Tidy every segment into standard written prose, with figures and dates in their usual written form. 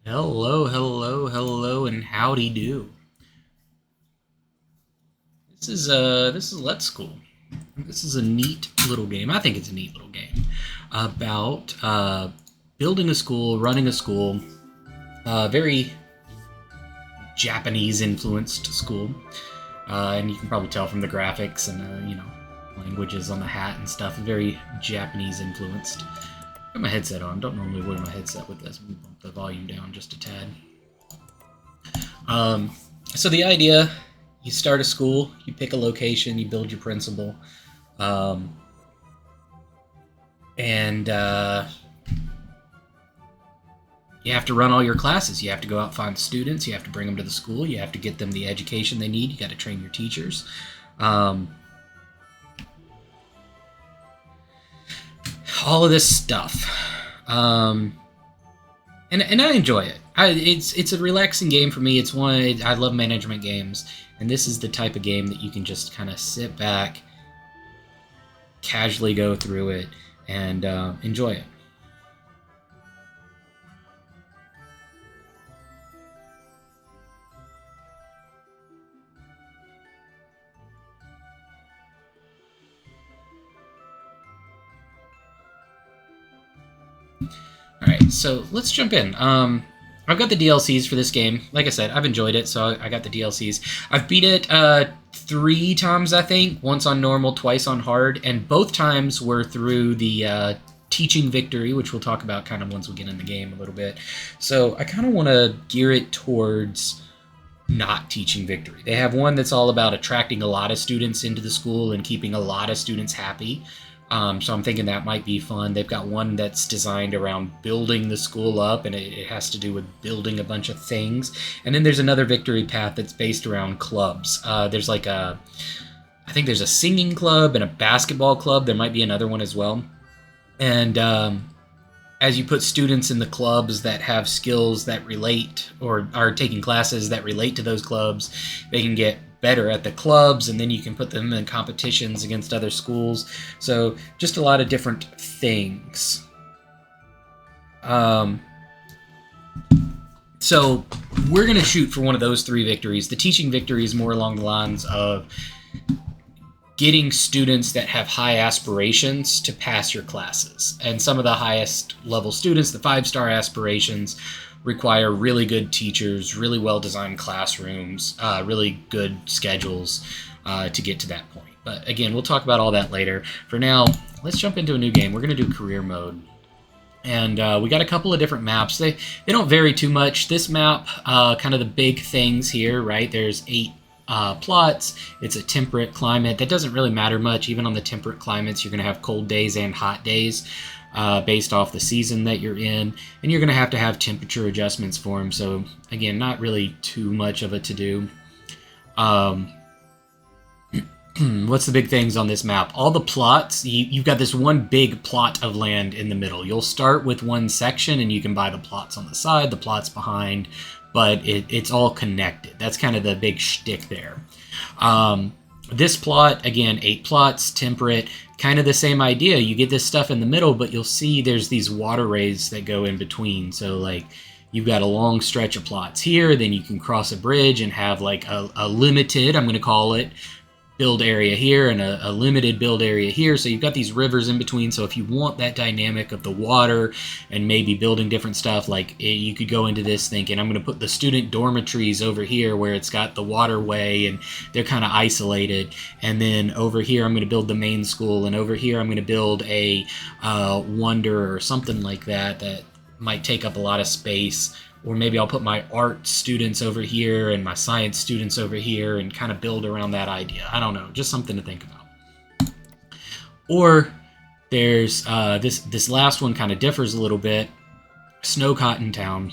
Hello, hello, hello, and howdy do. This is Let's School. This is a neat little game. I think it's a neat little game about building a school, running a school. Very Japanese influenced school, and you can probably tell from the graphics and languages on the hat and stuff. Very Japanese influenced. Got my headset on. Don't normally wear my headset with this. Bump the volume down just a tad. So the idea, you start a school, you pick a location, you build your principal, um, and you have to run all your classes. You have to go out and find students. You have to bring them to the school. You have to get them the education they need. You got to train your teachers. Um, all of this stuff. And I enjoy it. It's a relaxing game for me. It's one I love management games, and this is the type of game that you can just kind of sit back, casually go through it, and enjoy it. All right, so let's jump in. I've got the DLCs for this game. Like I said, I've enjoyed it, so I got the DLCs. I've beat it 3 times, I think. Once on normal, twice on hard, and both times were through the teaching victory, which we'll talk about kind of once we get in the game a little bit. So I kind of want to gear it towards not teaching victory. They have one that's all about attracting a lot of students into the school and keeping a lot of students happy. So I'm thinking that might be fun. They've got one that's designed around building the school up, and it has to do with building a bunch of things. And then there's another victory path that's based around clubs. There's like I think there's a singing club and a basketball club. There might be another one as well. And as you put students in the clubs that have skills that relate or are taking classes that relate to those clubs, they can get better at the clubs, and then you can put them in competitions against other schools. So just a lot of different things. So we're going to shoot for one of those 3 victories. The teaching victory is more along the lines of getting students that have high aspirations to pass your classes. And some of the highest level students, the 5-star aspirations, require really good teachers, really well-designed classrooms, really good schedules to get to that point. But again, we'll talk about all that later. For now, let's jump into a new game. We're going to do career mode. And we got a couple of different maps. They don't vary too much. This map, kind of the big things here, right? There's 8 plots. It's a temperate climate. That doesn't really matter much. Even on the temperate climates, you're going to have cold days and hot days based off the season that you're in. And you're going to have temperature adjustments for them. So, again, not really too much of a to-do. What's the big things on this map? All the plots, you've got this one big plot of land in the middle. You'll start with one section, and you can buy the plots on the side, the plots behind, but it's all connected. That's kind of the big shtick there. This plot, again, 8 plots, temperate, kind of the same idea. You get this stuff in the middle, but you'll see there's these waterways that go in between. So, like, you've got a long stretch of plots here, then you can cross a bridge and have, like, a limited, I'm going to call it, build area here and a limited build area here. So you've got these rivers in between. So if you want that dynamic of the water and maybe building different stuff, like you could go into this thinking, I'm going to put the student dormitories over here where it's got the waterway and they're kind of isolated. And then over here, I'm going to build the main school. And over here, I'm going to build a wonder or something like that that might take up a lot of space. Or maybe I'll put my art students over here and my science students over here and kind of build around that idea. I don't know, just something to think about. Or there's this last one kind of differs a little bit. Snow Cotton Town.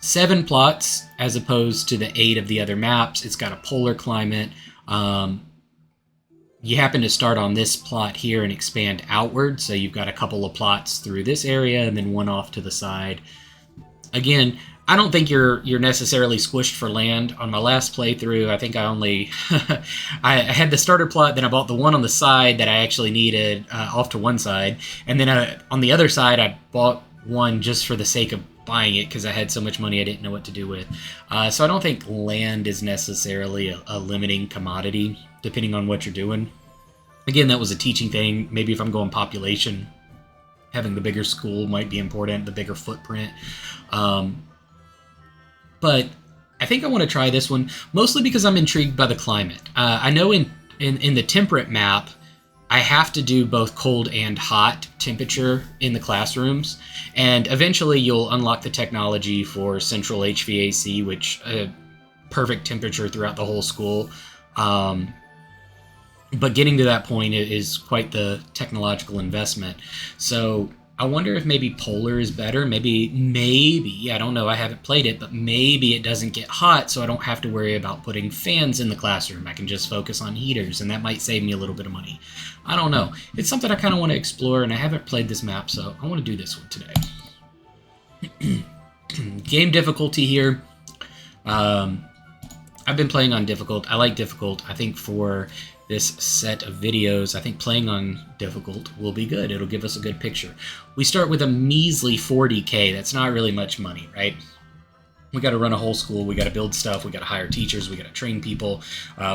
7 plots as opposed to the 8 of the other maps. It's got a polar climate. You happen to start on this plot here and expand outward. So you've got a couple of plots through this area and then one off to the side. Again, I don't think you're necessarily squished for land. On my last playthrough, I think I only I had the starter plot, then I bought the one on the side that I actually needed off to one side, and then on the other side I bought one just for the sake of buying it because I had so much money I didn't know what to do with. So I don't think land is necessarily a limiting commodity, depending on what you're doing. Again, that was a teaching thing. Maybe if I'm going population, having the bigger school might be important, the bigger footprint. But I think I want to try this one, mostly because I'm intrigued by the climate. I know in the temperate map, I have to do both cold and hot temperature in the classrooms, and eventually you'll unlock the technology for central HVAC, which perfect temperature throughout the whole school. But getting to that point is quite the technological investment. So I wonder if maybe polar is better. Maybe, I don't know, I haven't played it, but maybe it doesn't get hot, so I don't have to worry about putting fans in the classroom. I can just focus on heaters, and that might save me a little bit of money. I don't know. It's something I kind of want to explore, and I haven't played this map, so I want to do this one today. Game difficulty here. I've been playing on difficult. I like difficult. I think for this set of videos, I think playing on difficult will be good. It'll give us a good picture. We start with a measly 40K. That's not really much money, right? We got to run a whole school. We got to build stuff. We got to hire teachers. We got to train people.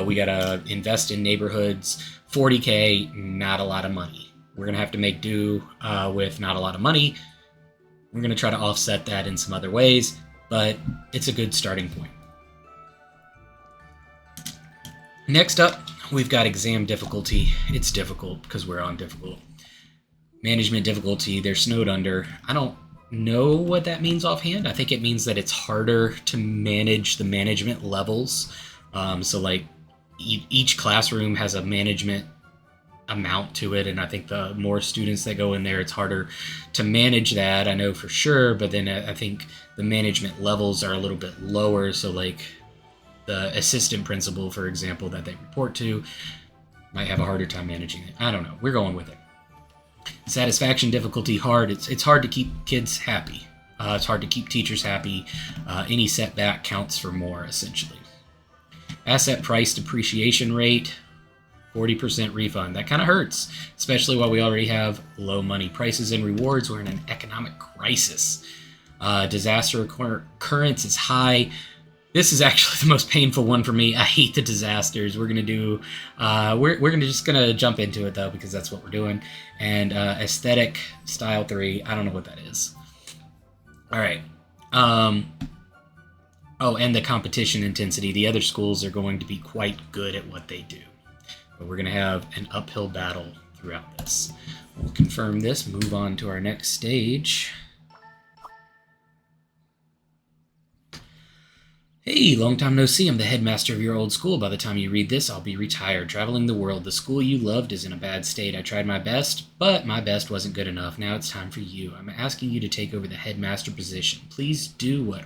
We got to invest in neighborhoods. 40K, not a lot of money. We're going to have to make do with not a lot of money. We're going to try to offset that in some other ways, but it's a good starting point. Next up, we've got exam difficulty. It's difficult because we're on difficult. Management difficulty, they're snowed under. I don't know what that means offhand. I think it means that it's harder to manage the management levels. So like each classroom has a management amount to it, and I think the more students that go in there, it's harder to manage that. I know for sure, but then I think the management levels are a little bit lower. So like the assistant principal, for example, that they report to might have a harder time managing it. I don't know. We're going with it. Satisfaction difficulty, hard. It's hard to keep kids happy. It's hard to keep teachers happy. Any setback counts for more, essentially. Asset price depreciation rate, 40% refund. That kind of hurts, especially while we already have low money prices and rewards. We're in an economic crisis. Disaster occurrence is high. This is actually the most painful one for me. I hate the disasters. We're gonna do, we're just gonna jump into it though, because that's what we're doing. And aesthetic style 3. I don't know what that is. All right. Oh, and the competition intensity. The other schools are going to be quite good at what they do, but we're gonna have an uphill battle throughout this. We'll confirm this. Move on to our next stage. Hey, long time no see. I'm the headmaster of your old school. By the time you read this, I'll be retired, traveling the world. The school you loved is in a bad state. I tried my best, but my best wasn't good enough. Now it's time for you. I'm asking you to take over the headmaster position. Please do what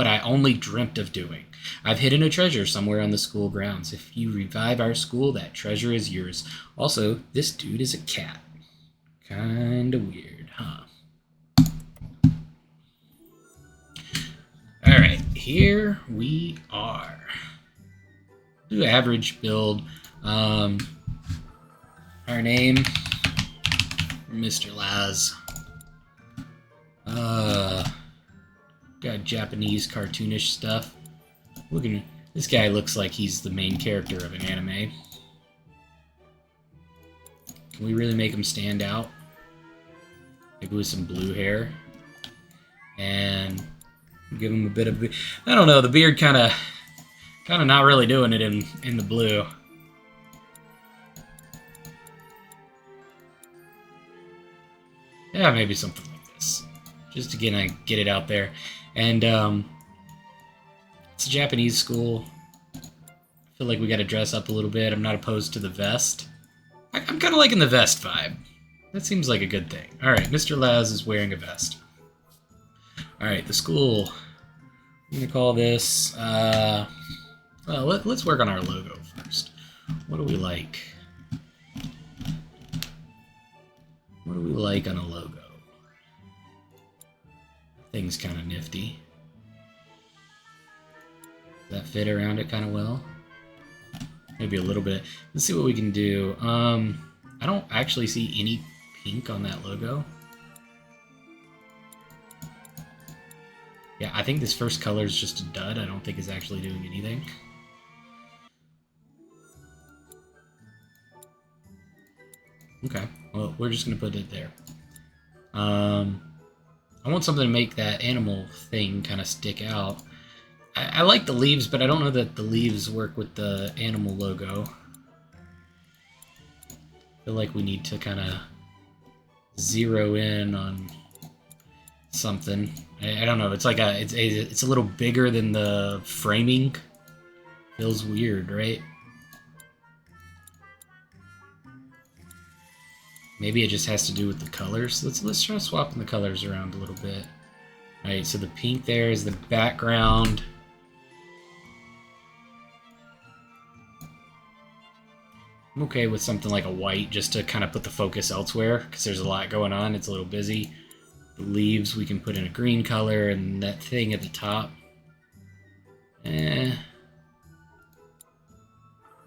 I only dreamt of doing. I've hidden a treasure somewhere on the school grounds. If you revive our school, that treasure is yours. Also, this dude is a cat. Kinda weird, huh? Alright, here we are. Do average build. Our name, Mr. Laz. Got Japanese cartoonish stuff. This guy looks like he's the main character of an anime. Can we really make him stand out? Maybe with some blue hair. And give him a bit of, I don't know, the beard kind of not really doing it in the blue. Yeah, maybe something like this, just to get it out there. And it's a Japanese school. I feel like we got to dress up a little bit. I'm not opposed to the vest. I'm kind of liking the vest vibe. That seems like a good thing. All right, Mr. Laz is wearing a vest. All right, the school. I'm gonna call this. Well, let's work on our logo first. What do we like? What do we like on a logo? Thing's kind of nifty. Does that fit around it kind of well? Maybe a little bit. Let's see what we can do. I don't actually see any pink on that logo. Yeah, I think this first color is just a dud. I don't think it's actually doing anything. Okay, well, we're just going to put it there. I want something to make that animal thing kind of stick out. I like the leaves, but I don't know that the leaves work with the animal logo. I feel like we need to kind of zero in on something. I don't know. It's like it's a little bigger than the framing. Feels weird, right? Maybe it just has to do with the colors. Let's try swapping the colors around a little bit. All right, so the pink there is the background. I'm okay with something like a white just to kind of put the focus elsewhere because there's a lot going on. It's a little busy. The leaves we can put in a green color, and that thing at the top. I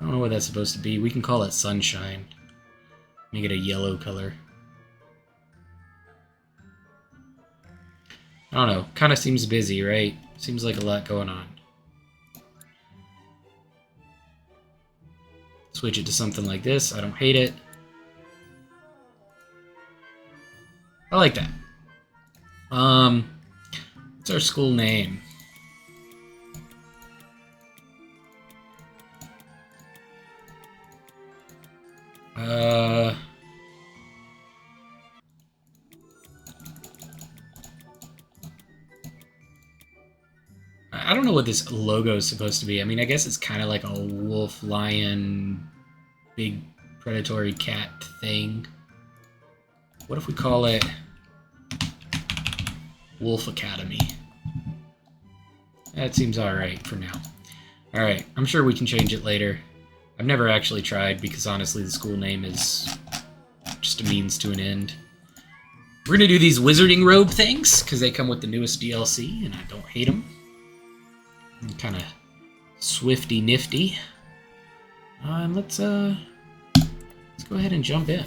don't know what that's supposed to be. We can call it sunshine. Make it a yellow color. I don't know. Kind of seems busy, right? Seems like a lot going on. Switch it to something like this. I don't hate it. I like that. What's our school name? I don't know what this logo is supposed to be. I mean, I guess it's kind of like a wolf, lion, big predatory cat thing. What if we call it Wolf Academy? That seems alright for now. Alright, I'm sure we can change it later. I've never actually tried because honestly the school name is just a means to an end. We're going to do these wizarding robe things because they come with the newest DLC and I don't hate them. Kind of swifty nifty. And let's go ahead and jump in.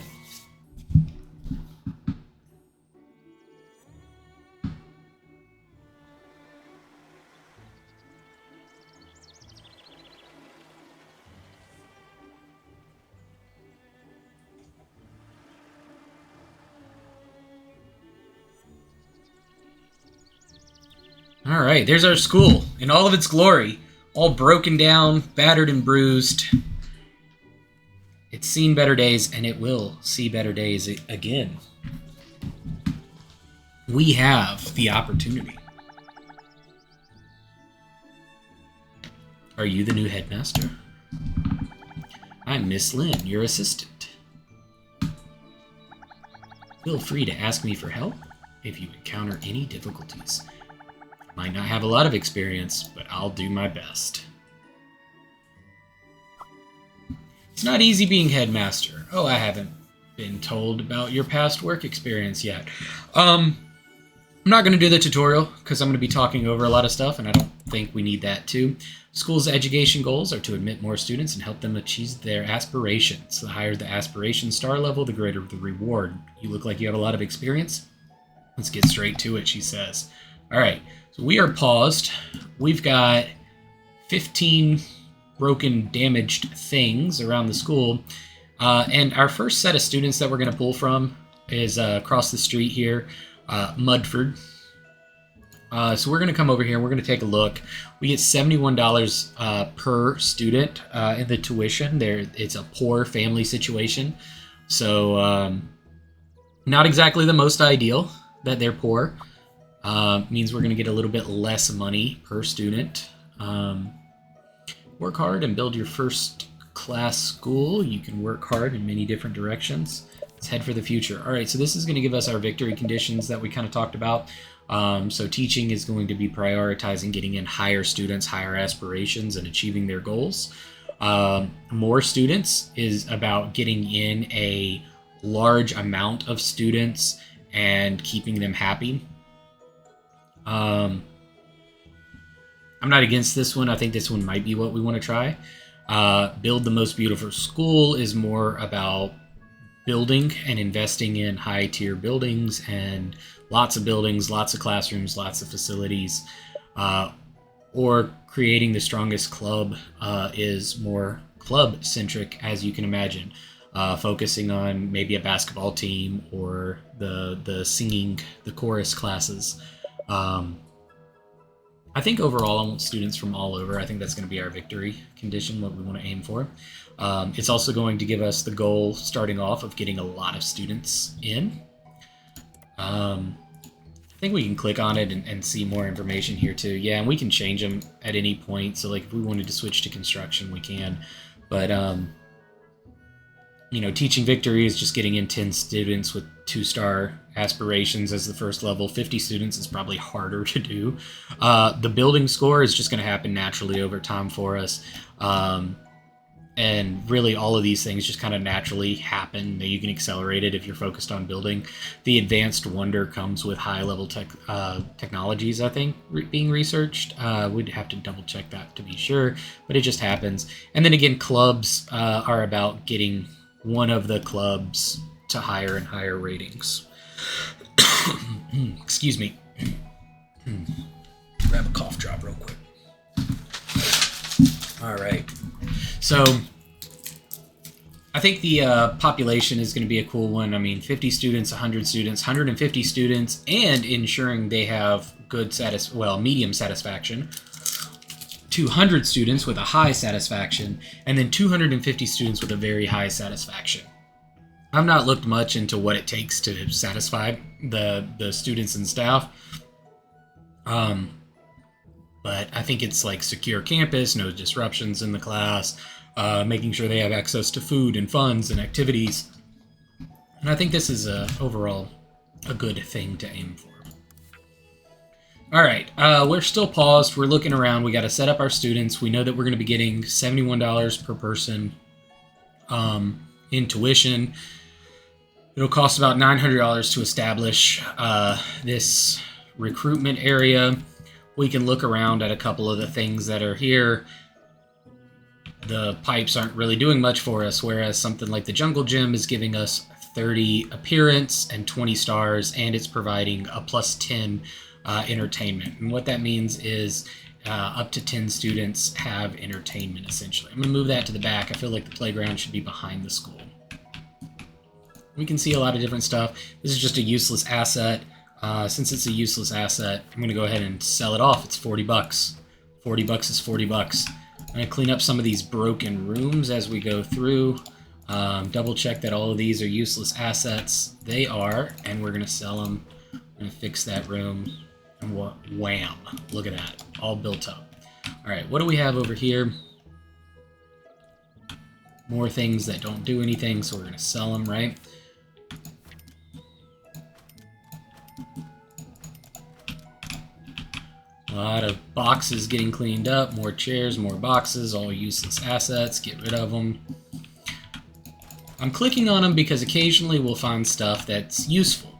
Alright, there's our school in all of its glory. All broken down, battered and bruised. It's seen better days, and it will see better days again. We have the opportunity. Are you the new headmaster? I'm Miss Lynn, your assistant. Feel free to ask me for help if you encounter any difficulties. Might not have a lot of experience, but I'll do my best. It's not easy being headmaster. Oh, I haven't been told about your past work experience yet. I'm not going to do the tutorial because I'm going to be talking over a lot of stuff, and I don't think we need that too. School's education goals are to admit more students and help them achieve their aspirations. The higher the aspiration star level, the greater the reward. You look like you have a lot of experience. Let's get straight to it, she says. All right. So we are paused. We've got 15 broken, damaged things around the school. And our first set of students that we're going to pull from is across the street here, Mudford. So we're going to come over here and we're going to take a look. We get $71 per student in the tuition. It's a poor family situation. So not exactly the most ideal that they're poor. Means we're going to get a little bit less money per student. Work hard and build your first class school. You can work hard in many different directions. Let's head for the future. All right, so this is going to give us our victory conditions that we kind of talked about. So teaching is going to be prioritizing getting in higher students, higher aspirations, and achieving their goals. More students is about getting in a large amount of students and keeping them happy. I'm not against this one. I think this one might be what we want to try. Build the most beautiful school is more about building and investing in high tier buildings and lots of buildings, lots of classrooms, lots of facilities. Or creating the strongest club is more club-centric, as you can imagine. Focusing on maybe a basketball team or the singing, the chorus classes. I think overall I want students from all over. I think that's going to be our victory condition, what we want to aim for. It's also going to give us the goal starting off of getting a lot of students in. I think we can click on it and see more information here too. Yeah, and we can change them at any point. So like if we wanted to switch to construction, we can. But you know, teaching victory is just getting in 10 students with 2-star aspirations as the first level. 50 students is probably harder to do. The building score is just going to happen naturally over time for us. And really all of these things just kind of naturally happen. You can accelerate it if you're focused on building. The advanced wonder comes with high-level technologies, I think, being researched. We'd have to double-check that to be sure, but it just happens. And then again, clubs are about getting one of the clubs to higher and higher ratings. Excuse me. Grab a cough drop real quick. All right. So I think the population is going to be a cool one. I mean, 50 students, 100 students, 150 students, and ensuring they have good medium satisfaction. 200 students with a high satisfaction, and then 250 students with a very high satisfaction. I've not looked much into what it takes to satisfy the students and staff. But I think it's like secure campus, no disruptions in the class, making sure they have access to food and funds and activities. And I think this is overall a good thing to aim for. All right, we're still paused. We're looking around. We got to set up our students. We know that we're going to be getting $71 per person in tuition. It'll cost about $900 to establish this recruitment area. We can look around at a couple of the things that are here. The pipes aren't really doing much for us, whereas something like the Jungle Gym is giving us 30 appearance and 20 stars, and it's providing a plus 10 entertainment. And what that means is up to 10 students have entertainment, essentially. I'm going to move that to the back. I feel like the playground should be behind the school. We can see a lot of different stuff. This is just a useless asset. Since it's a useless asset, I'm going to go ahead and sell it off. It's 40 bucks. 40 bucks is 40 bucks. I'm going to clean up some of these broken rooms as we go through. Double check that all of these are useless assets. They are, and we're going to sell them. I'm going to fix that room. And wham! Look at that. All built up. All right, what do we have over here? More things that don't do anything, so we're going to sell them, right? A lot of boxes getting cleaned up, more chairs, more boxes, all useless assets, get rid of them. I'm clicking on them because occasionally we'll find stuff that's useful.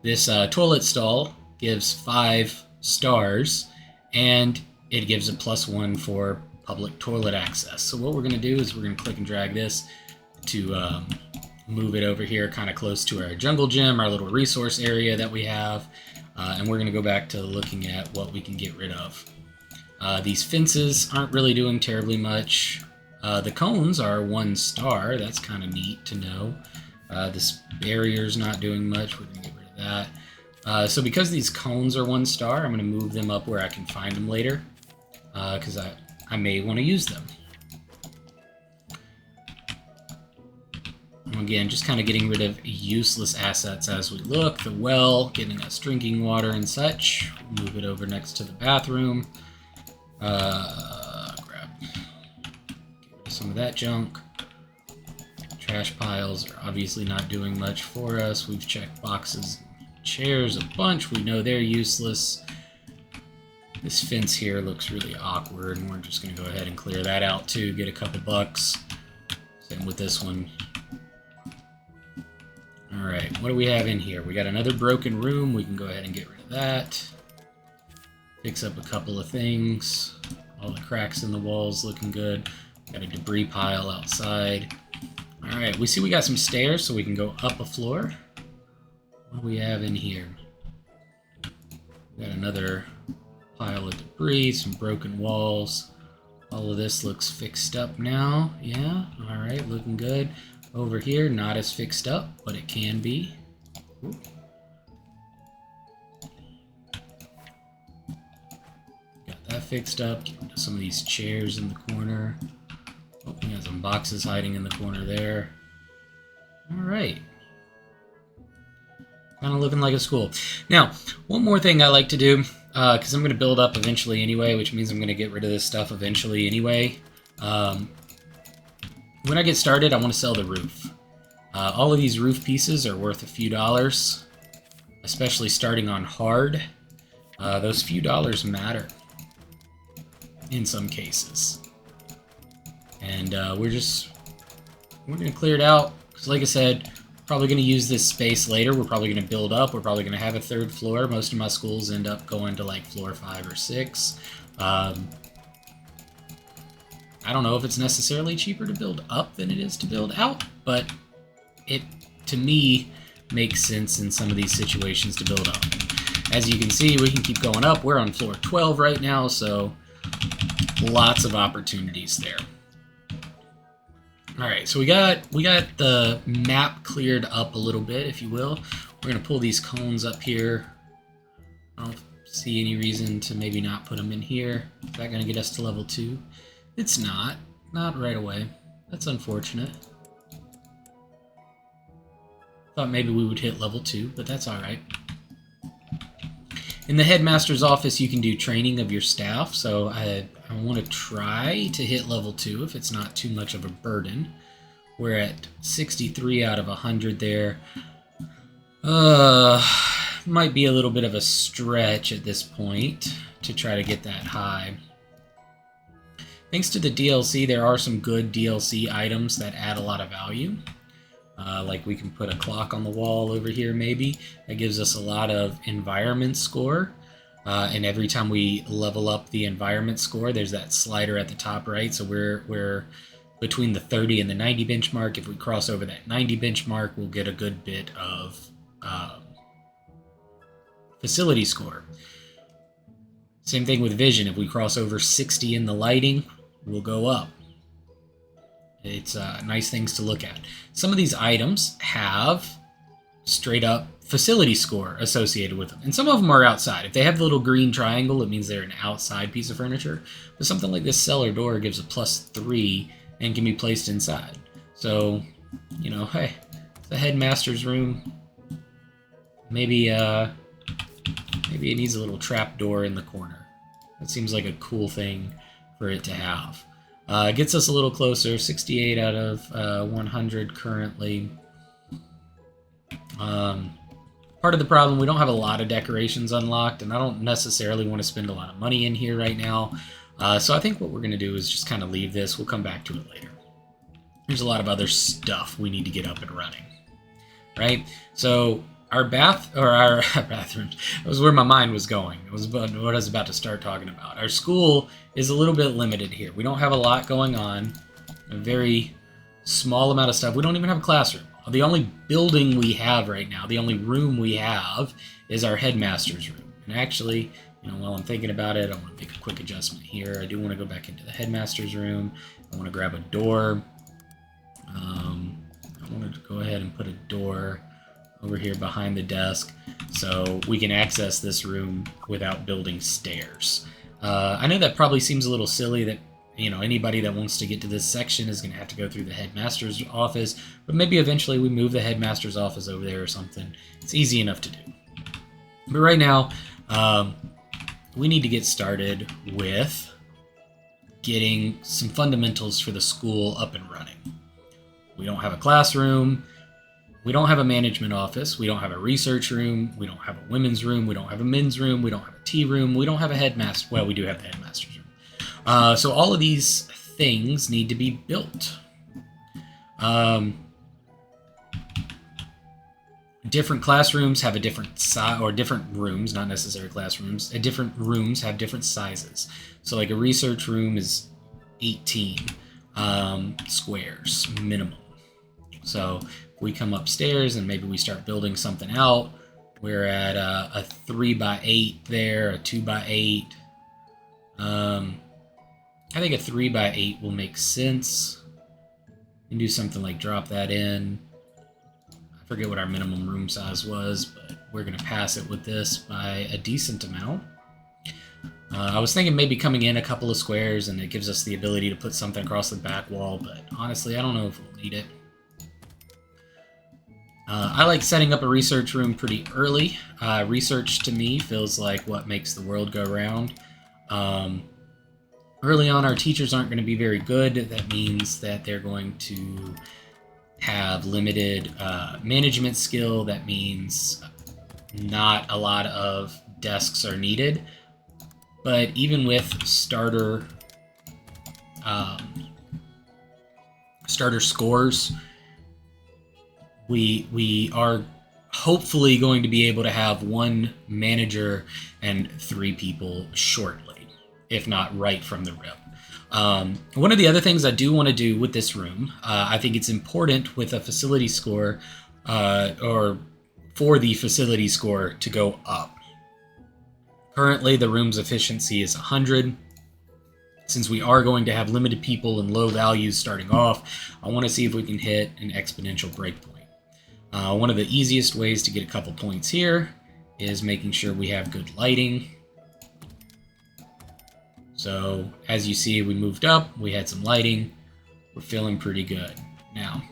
This toilet stall gives 5 stars, and it gives a +1 for public toilet access. So what we're going to do is we're going to click and drag this to move it over here kind of close to our jungle gym, our little resource area that we have. And we're going to go back to looking at what we can get rid of. These fences aren't really doing terribly much. The cones are 1 star. That's kind of neat to know. This barrier's not doing much. We're going to get rid of that. So because these cones are 1 star, I'm going to move them up where I can find them later. Because I may want to use them. Again, just kind of getting rid of useless assets as we look. The well, getting us drinking water and such. Move it over next to the bathroom. Get rid of some of that junk. Trash piles are obviously not doing much for us. We've checked boxes and chairs a bunch. We know they're useless. This fence here looks really awkward, and we're just going to go ahead and clear that out too. Get a couple bucks. Same with this one. Alright, what do we have in here? We got another broken room. We can go ahead and get rid of that. Fix up a couple of things. All the cracks in the walls looking good. Got a debris pile outside. Alright, we see we got some stairs so we can go up a floor. What do we have in here? Got another pile of debris, some broken walls. All of this looks fixed up now. Yeah, all right, looking good. Over here, not as fixed up, but it can be. Ooh. Got that fixed up. Get rid of some of these chairs in the corner. Oh, we got some boxes hiding in the corner there. All right. Kind of looking like a school. Now, one more thing I like to do, because I'm going to build up eventually anyway, which means I'm going to get rid of this stuff eventually anyway. When I get started, I want to sell the roof. All of these roof pieces are worth a few dollars, especially starting on hard. Those few dollars matter in some cases. And we're going to clear it out, because like I said, probably going to use this space later. We're probably going to build up. We're probably going to have a third floor. Most of my schools end up going to like floor 5 or 6. I don't know if it's necessarily cheaper to build up than it is to build out, but it, to me, makes sense in some of these situations to build up. As you can see, we can keep going up. We're on floor 12 right now, so lots of opportunities there. All right, so we got the map cleared up a little bit, if you will. We're gonna pull these cones up here. I don't see any reason to maybe not put them in here. Is that gonna get us to level 2? It's not right away. That's unfortunate. Thought maybe we would hit level 2, but that's all right. In the headmaster's office, you can do training of your staff, so I want to try to hit level 2 if it's not too much of a burden. We're at 63 out of 100 there. Might be a little bit of a stretch at this point to try to get that high. Thanks to the DLC, there are some good DLC items that add a lot of value. Like we can put a clock on the wall over here maybe. That gives us a lot of environment score. And every time we level up the environment score, there's that slider at the top right. So we're between the 30 and the 90 benchmark. If we cross over that 90 benchmark, we'll get a good bit of facility score. Same thing with vision. If we cross over 60 in the lighting, we'll go up. It's nice things to look at. Some of these items have straight up facility score associated with them, and some of them are outside. If they have the little green triangle, it means they're an outside piece of furniture. But something like this cellar door gives a +3 and can be placed inside. So, you know, hey, the headmaster's room. Maybe it needs a little trap door in the corner. That seems like a cool thing for it to have. Gets us a little closer, 68 out of 100 currently. Part of the problem, we don't have a lot of decorations unlocked, and I don't necessarily want to spend a lot of money in here right now. So I think what we're going to do is just kind of leave this. We'll come back to it later. There's a lot of other stuff we need to get up and running, right? So our bathrooms, that was where my mind was going. It was about what I was about to start talking about. Our school is a little bit limited here. We don't have a lot going on, a very small amount of stuff. We don't even have a classroom. The only building we have right now, the only room we have, is our headmaster's room. And actually, you know, while I'm thinking about it, I want to make a quick adjustment here. I do want to go back into the headmaster's room. I want to grab a door. I wanted to go ahead and put a door over here behind the desk so we can access this room without building stairs. I know that probably seems a little silly that, you know, anybody that wants to get to this section is going to have to go through the headmaster's office, but maybe eventually we move the headmaster's office over there or something. It's easy enough to do. But right now, we need to get started with getting some fundamentals for the school up and running. We don't have a classroom. We don't have a management office. We don't have a research room. We don't have a women's room. We don't have a men's room. We don't have a tea room. We don't have a headmaster. Well, we do have the headmaster's room. So all of these things need to be built. Different classrooms have a different size, or different rooms, not necessarily classrooms. Different rooms have different sizes. So like a research room is 18 squares minimum. So if we come upstairs and maybe we start building something out, We're at a 3x8 there, a 2x8. I think a 3x8 will make sense. You can do something like drop that in. I forget what our minimum room size was, but we're going to pass it with this by a decent amount. I was thinking maybe coming in a couple of squares and it gives us the ability to put something across the back wall, but honestly, I don't know if we'll need it. I like setting up a research room pretty early. Research to me feels like what makes the world go round. Early on, our teachers aren't going to be very good. That means that they're going to have limited management skill. That means not a lot of desks are needed. But even with starter scores, we are hopefully going to be able to have one manager and 3 people shortly, if not right from the rip. One of the other things I do want to do with this room, I think it's important with a facility score, or for the facility score to go up. Currently, the room's efficiency is 100. Since we are going to have limited people and low values starting off, I want to see if we can hit an exponential breakpoint. One of the easiest ways to get a couple points here is making sure we have good lighting. So, as you see, we moved up, we had some lighting, we're feeling pretty good. Now,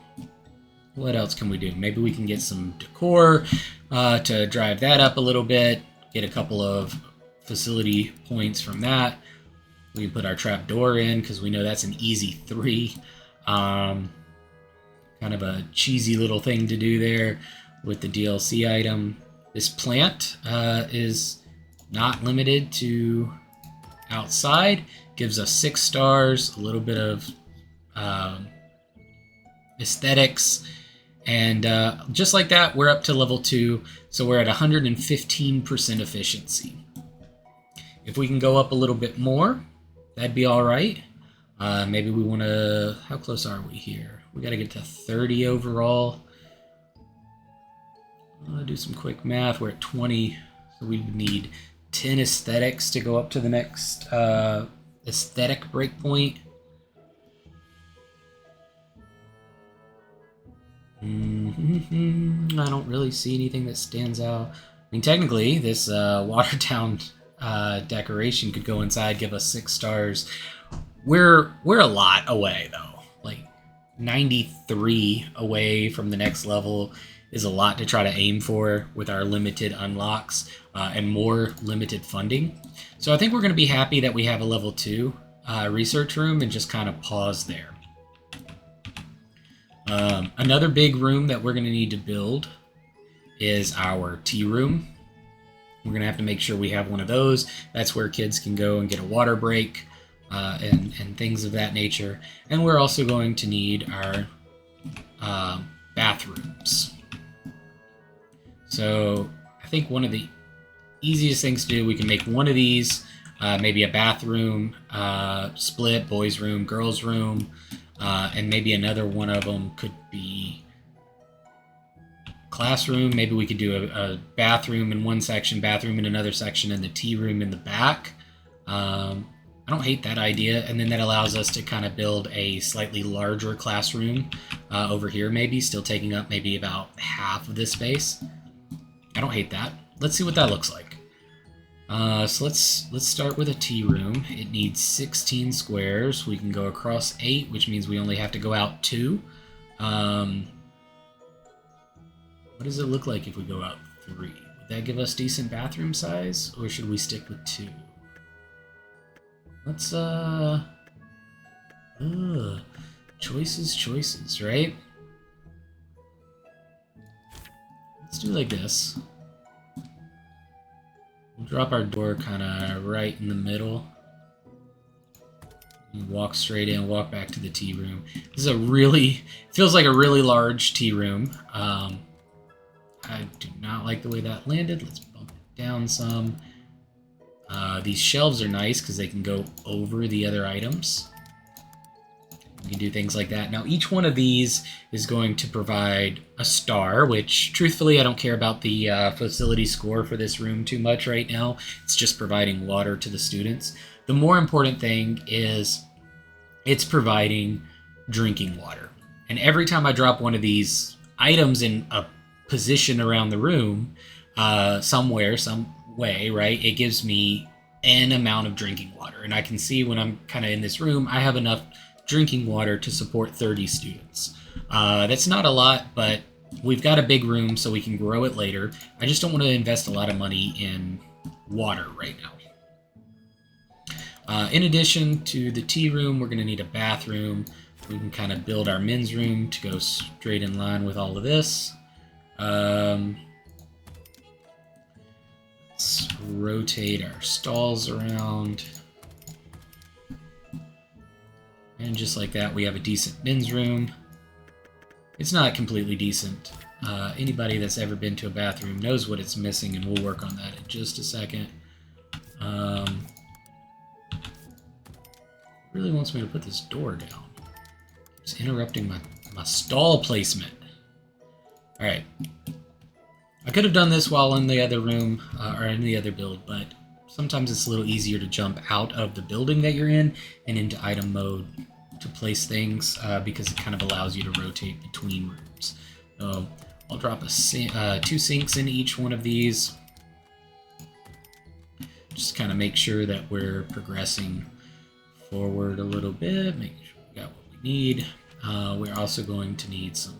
what else can we do? Maybe we can get some decor to drive that up a little bit, get a couple of facility points from that. We can put our trap door in because we know that's an easy 3. Kind of a cheesy little thing to do there with the DLC item. This plant is not limited to outside. Gives us 6 stars, a little bit of aesthetics, and just like that, we're up to level 2, so we're at 115% efficiency. If we can go up a little bit more, that'd be all right. Maybe we want to... How close are we here? We got to get to 30 overall. I'll do some quick math. We're at 20, so we would need 10 aesthetics to go up to the next aesthetic breakpoint. I don't really see anything that stands out. I mean, technically, this Watertown decoration could go inside, give us 6 stars. We're a lot away, though. Like, 93 away from the next level is a lot to try to aim for with our limited unlocks and more limited funding. So I think we're going to be happy that we have a level 2 research room and just kind of pause there. Another big room that we're going to need to build is our tea room. We're going to have to make sure we have one of those. That's where kids can go and get a water break and things of that nature. And we're also going to need our bathrooms. So I think one of the easiest things to do, we can make one of these, maybe a bathroom, split, boys' room, girls' room, and maybe another one of them could be classroom. Maybe we could do a bathroom in one section, bathroom in another section, and the tea room in the back. I don't hate that idea, and then that allows us to kind of build a slightly larger classroom over here, maybe, still taking up maybe about half of this space. I don't hate that. Let's see what that looks like. So let's start with a tea room. It needs 16 squares. We can go across 8, which means we only have to go out 2. What does it look like if we go out 3? Would that give us decent bathroom size, or should we stick with 2? Let's, choices, right? Let's do like this. We'll drop our door kind of right in the middle. And walk straight in, walk back to the tea room. This is feels like a really large tea room. I do not like the way that landed. Let's bump it down some. These shelves are nice because they can go over the other items. We can do things like that. Now, each one of these is going to provide a star, which, truthfully, I don't care about the facility score for this room too much right now. It's just providing water to the students. The more important thing is it's providing drinking water. And every time I drop one of these items in a position around the room, somewhere, some way, right, it gives me an amount of drinking water. And I can see when I'm kind of in this room, I have enough drinking water to support 30 students. That's not a lot, but we've got a big room so we can grow it later. I just don't want to invest a lot of money in water right now. In addition to the tea room, we're going to need a bathroom. We can kind of build our men's room to go straight in line with all of this. Let's rotate our stalls around. And just like that, we have a decent men's room. It's not completely decent. Anybody that's ever been to a bathroom knows what it's missing, and we'll work on that in just a second. Really wants me to put this door down. It's interrupting my stall placement. Alright. I could have done this while in the other room, or in the other build, but sometimes it's a little easier to jump out of the building that you're in and into item mode to place things, because it kind of allows you to rotate between rooms. So I'll drop two sinks in each one of these. Just kind of make sure that we're progressing forward a little bit, making sure we got what we need. We're also going to need some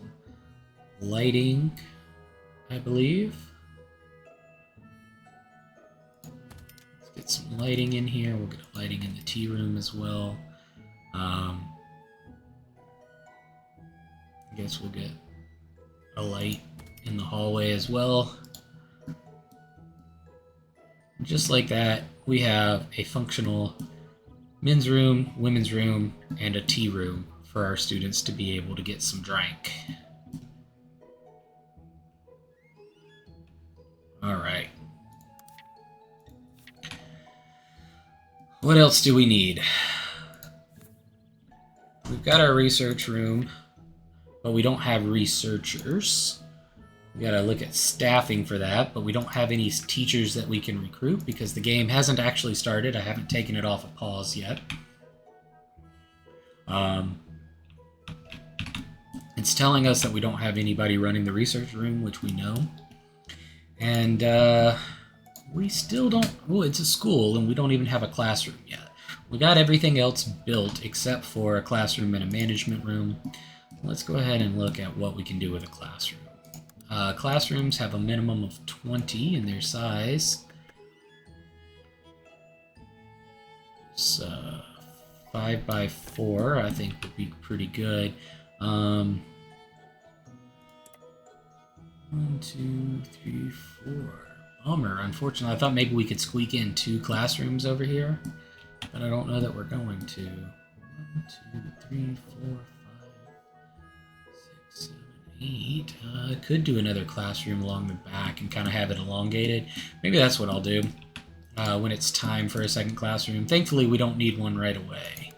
lighting, I believe. Let's get some lighting in here. We'll get lighting in the tea room as well. I guess we'll get a light in the hallway as well. Just like that, we have a functional men's room, women's room, and a tea room for our students to be able to get some drink. Alright. What else do we need? We've got our research room, but we don't have researchers. We gotta look at staffing for that, but we don't have any teachers that we can recruit because the game hasn't actually started. I haven't taken it off of pause yet. It's telling us that we don't have anybody running the research room, which we know. And we still don't... Well, it's a school, and we don't even have a classroom yet. We got everything else built except for a classroom and a management room. Let's go ahead and look at what we can do with a classroom. Classrooms have a minimum of 20 in their size. So 5 by 4 I think would be pretty good. 1, 2, 3, 4. Bummer. Unfortunately, I thought maybe we could squeak in 2 classrooms over here, but I don't know that we're going to. 1, 2, 3, 4, 5, 6, 7, 8. I could do another classroom along the back and kind of have it elongated. Maybe that's what I'll do when it's time for a second classroom. Thankfully, we don't need one right away.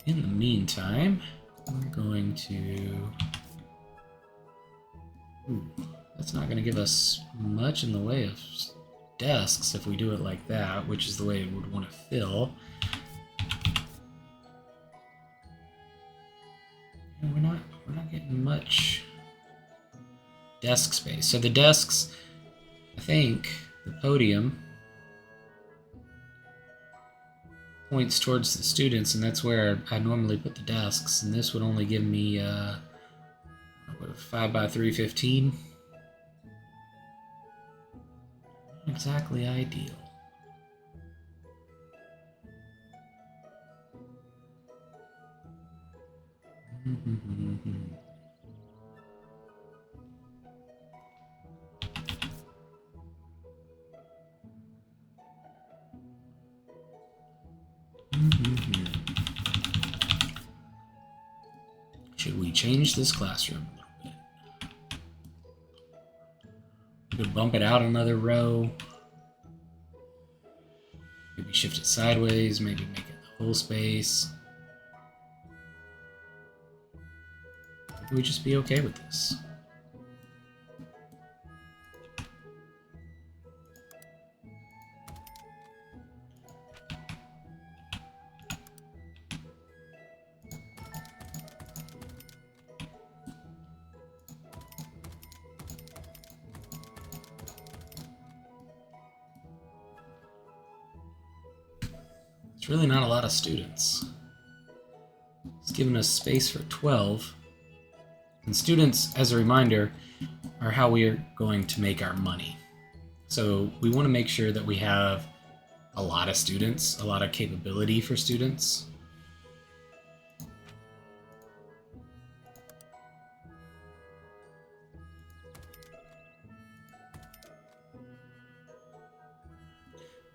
In the meantime, we're going to... Ooh, that's not going to give us much in the way of desks if we do it like that, which is the way it would want to fill. And we're not getting much desk space. So the desks, I think, the podium points towards the students, and that's where I normally put the desks. And this would only give me 5 by 3, 15. Not exactly ideal. Should we change this classroom a little bit? We could bump it out another row. Maybe shift it sideways, maybe make it the Full space. Maybe we just be okay with this. It's really not a lot of students. It's giving us space for 12. And students, as a reminder, are how we are going to make our money. So we want to make sure that we have a lot of students, a lot of capability for students.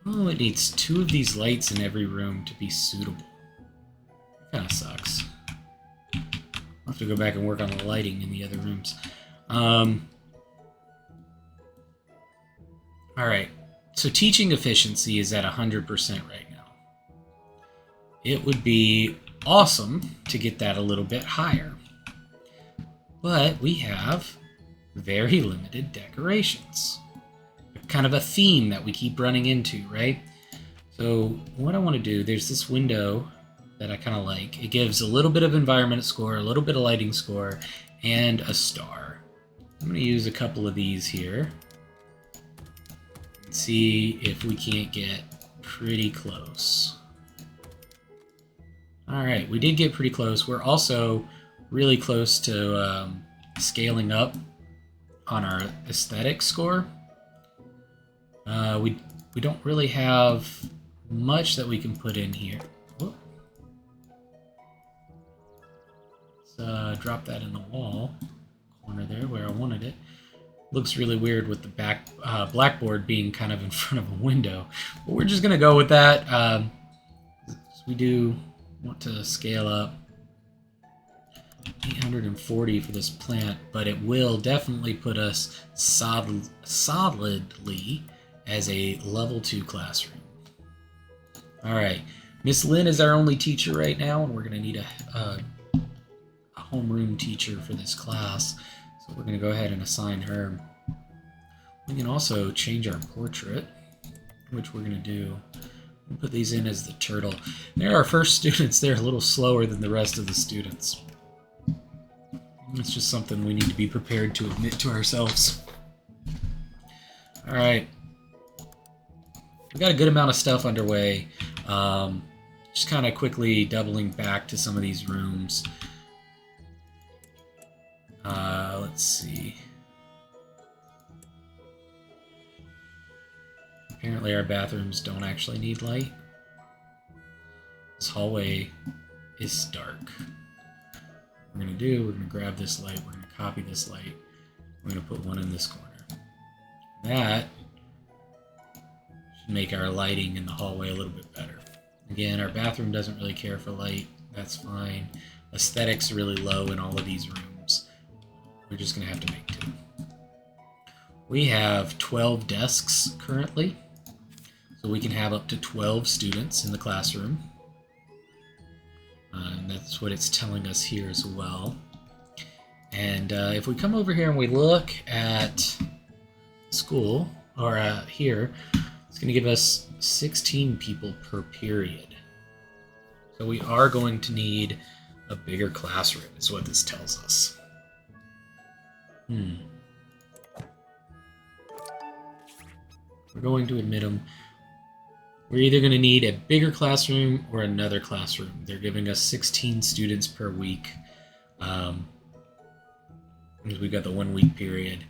Oh, it needs 2 of these lights in every room to be suitable. Kind of sucks. I'll have to go back and work on the lighting in the other rooms. Alright, so teaching efficiency is at 100% right now. It would be awesome to get that a little bit higher. But we have very limited decorations. Kind of a theme that we keep running into, right? So what I want to do, there's this window that I kind of like. It gives a little bit of environment score, a little bit of lighting score, and a star. I'm going to use a couple of these here and see if we can't get pretty close. Alright, we did get pretty close. We're also really close to scaling up on our aesthetic score. We don't really have much that we can put in here. Whoop. Let's drop that in the wall corner there where I wanted it. Looks really weird with the blackboard being kind of in front of a window, but we're just gonna go with that. We do want to scale up 840 for this plant, but it will definitely put us solidly as a level 2 classroom. Alright, Miss Lynn is our only teacher right now, and we're going to need a homeroom teacher for this class. So we're going to go ahead and assign her. We can also change our portrait, which we're going to do. We'll put these in as the turtle. They're our first students. They're a little slower than the rest of the students. It's just something we need to be prepared to admit to ourselves. Alright. We got a good amount of stuff underway. Just kind of quickly doubling back to some of these rooms. Let's see. Apparently our bathrooms don't actually need light. This hallway is dark. What we're going to do, we're going to grab this light, we're going to copy this light, we're going to put one in this corner. That should make our lighting in the hallway a little bit better. Again, our bathroom doesn't really care for light. That's fine. Aesthetics really low in all of these rooms. We're just going to have to make 2. We have 12 desks currently, so we can have up to 12 students in the classroom. And that's what it's telling us here as well. And if we come over here and we look at school, or here, it's going to give us 16 people per period. So we are going to need a bigger classroom, is what this tells us. We're going to admit them. We're either going to need a bigger classroom or another classroom. They're giving us 16 students per week. We've got the 1 week period.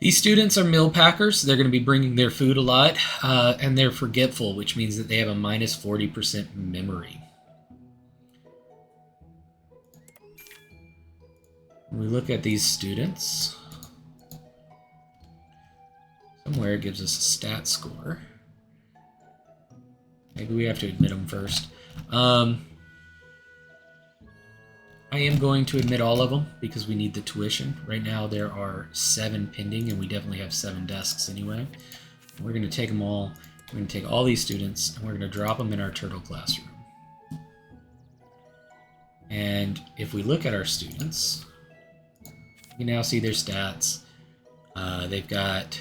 These students are meal packers. They're going to be bringing their food a lot, and they're forgetful, which means that they have a minus 40% memory. When we look at these students, somewhere it gives us a stat score. Maybe we have to admit them first. I am going to admit all of them because we need the tuition. Right now there are 7 pending, and we definitely have 7 desks anyway. We're going to take them all. We're going to take all these students, and we're going to drop them in our turtle classroom. And if we look at our students, you now see their stats. They've got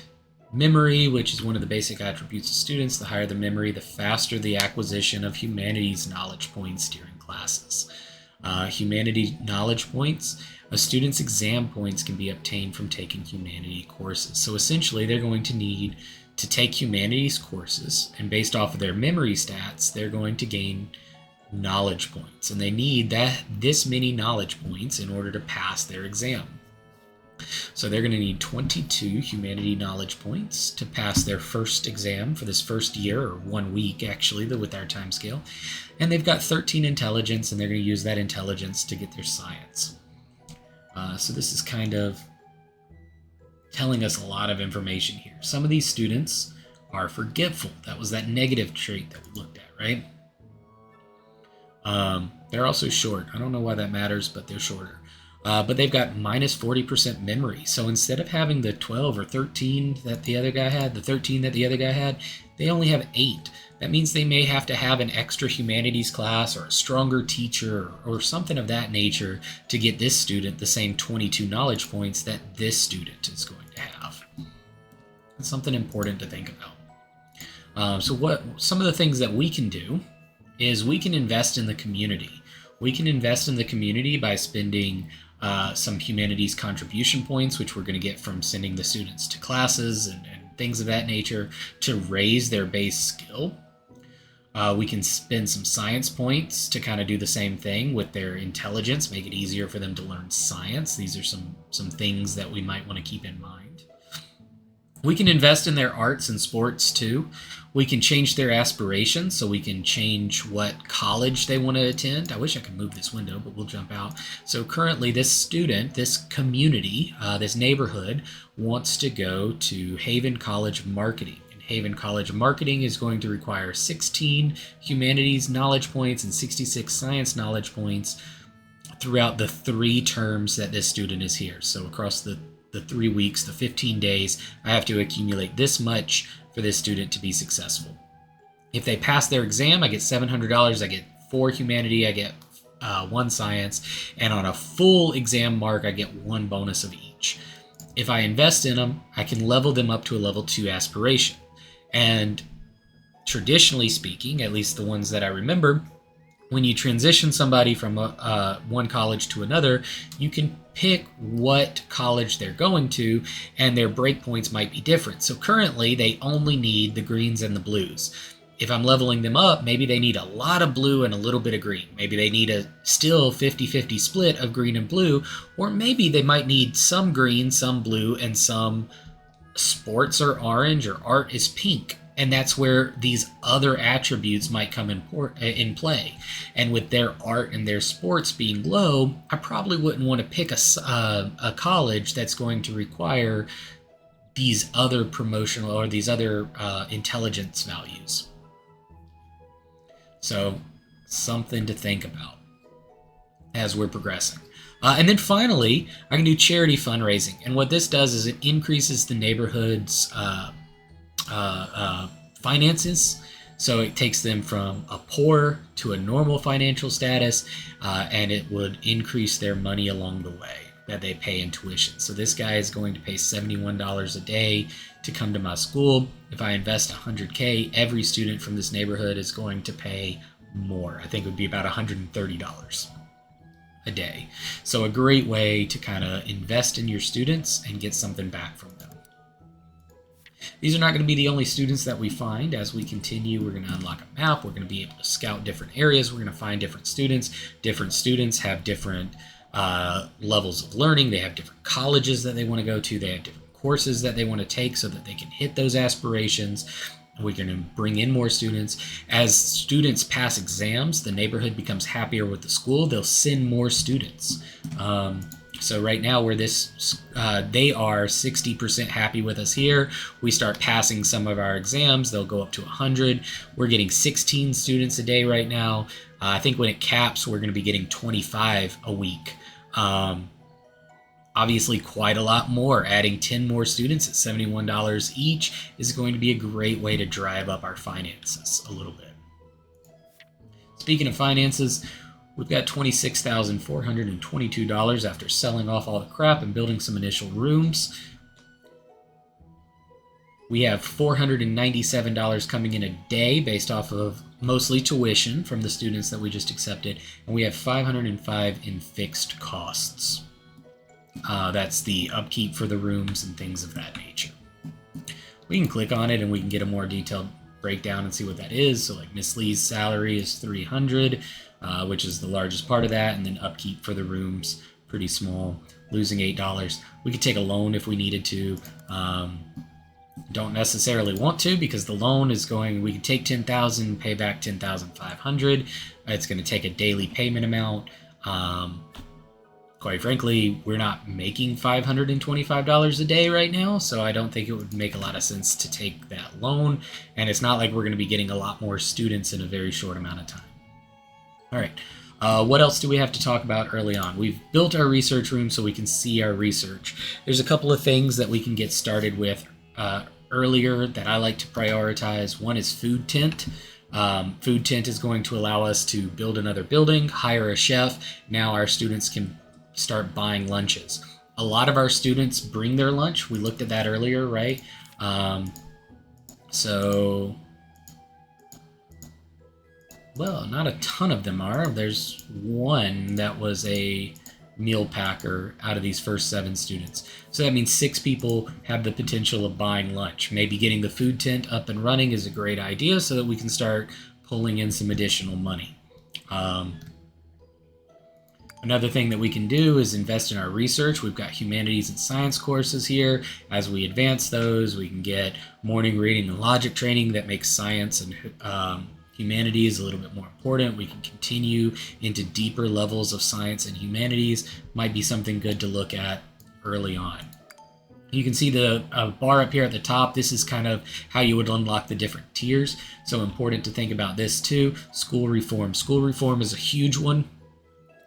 memory, which is one of the basic attributes of students. The higher the memory, the faster the acquisition of humanities knowledge points during classes. Humanity knowledge points, a student's exam points can be obtained from taking humanity courses. So essentially, they're going to need to take humanities courses, and based off of their memory stats, they're going to gain knowledge points, and they need this many knowledge points in order to pass their exam. So they're going to need 22 humanity knowledge points to pass their first exam for this first year, or 1 week actually, with our time scale. And they've got 13 intelligence, and they're going to use that intelligence to get their science. So this is kind of telling us a lot of information here. Some of these students are forgetful. That was that negative trait that we looked at, right? They're also short. I don't know why that matters, but they're shorter. But they've got minus 40% memory. So instead of having the 12 or 13 that the other guy had, the 13 that the other guy had, they only have 8. That means they may have to have an extra humanities class or a stronger teacher or something of that nature to get this student the same 22 knowledge points that this student is going to have. It's something important to think about. So what some of the things that we can do is we can invest in the community. We can invest in the community by spending some humanities contribution points, which we're going to get from sending the students to classes and things of that nature to raise their base skill. We can spend some science points to kind of do the same thing with their intelligence, make it easier for them to learn science. These are some things that we might want to keep in mind. We can invest in their arts and sports too. We can change their aspirations, so we can change what college they want to attend. I wish I could move this window, but we'll jump out. So currently this student, this community, this neighborhood wants to go to Haven College of Marketing. And Haven College of Marketing is going to require 16 humanities knowledge points and 66 science knowledge points throughout the 3 terms that this student is here. So across the 3 weeks, the 15 days, I have to accumulate this much for this student to be successful. If they pass their exam, I get $700. I get 4 humanity, I get 1 science, and on a full exam mark, I get 1 bonus of each. If I invest in them, I can level them up to a level 2 aspiration. And traditionally speaking, at least the ones that I remember, when you transition somebody from one college to another, you can pick what college they're going to, and their breakpoints might be different. So currently, they only need the greens and the blues. If I'm leveling them up, maybe they need a lot of blue and a little bit of green. Maybe they need a still 50-50 split of green and blue, or maybe they might need some green, some blue, and some sports are orange or art is pink. And that's where these other attributes might come in play. And with their art and their sports being low, I probably wouldn't want to pick a college that's going to require these other promotional or these other intelligence values. So something to think about as we're progressing. And then finally, I can do charity fundraising. And what this does is it increases the neighborhood's finances. So it takes them from a poor to a normal financial status, and it would increase their money along the way that they pay in tuition. So this guy is going to pay $71 a day to come to my school. If I invest $100K, every student from this neighborhood is going to pay more. I think it would be about $130 a day. So a great way to kind of invest in your students and get something back from them. These are not going to be the only students that we find. As we continue, we're going to unlock a map. We're going to be able to scout different areas. We're going to find different students. Different students have different levels of learning. They have different colleges that they want to go to. They have different courses that they want to take so that they can hit those aspirations. We're going to bring in more students. As students pass exams, the neighborhood becomes happier with the school. They'll send more students. So right now, where they are 60% happy with us here. We start passing some of our exams. They'll go up to 100. We're getting 16 students a day right now. I think when it caps, we're going to be getting 25 a week. Obviously, quite a lot more. Adding 10 more students at $71 each is going to be a great way to drive up our finances a little bit. Speaking of finances, We've got $26,422 after selling off all the crap and building some initial rooms. We have $497 coming in a day based off of mostly tuition from the students that we just accepted, and we have $505 in fixed costs. That's the upkeep for the rooms and things of that nature. We can click on it and we can get a more detailed breakdown and see what that is. So like Miss Lee's salary is $300, which is the largest part of that, and then upkeep for the rooms, pretty small, losing $8. We could take a loan if we needed to. Don't necessarily want to, because the loan is going, we could take $10,000, pay back $10,500. It's going to take a daily payment amount. Quite frankly, we're not making $525 a day right now, so I don't think it would make a lot of sense to take that loan, and it's not like we're going to be getting a lot more students in a very short amount of time. All right, what else do we have to talk about early on? We've built our research room so we can see our research. There's a couple of things that we can get started with earlier that I like to prioritize. One is food tent. Food tent is going to allow us to build another building, hire a chef. Now our students can start buying lunches. A lot of our students bring their lunch. We looked at that earlier, right? Well, not a ton of them are. There's one that was a meal packer out of these first 7 students. So that means 6 people have the potential of buying lunch. Maybe getting the food tent up and running is a great idea so that we can start pulling in some additional money. Another thing that we can do is invest in our research. We've got humanities and science courses here. As we advance those, we can get morning reading and logic training that makes science and humanities a little bit more important. We can continue into deeper levels of science and humanities. Might be something good to look at early on. You can see the bar up here at the top. This is kind of how you would unlock the different tiers. So important to think about this too. School reform. School reform is a huge one.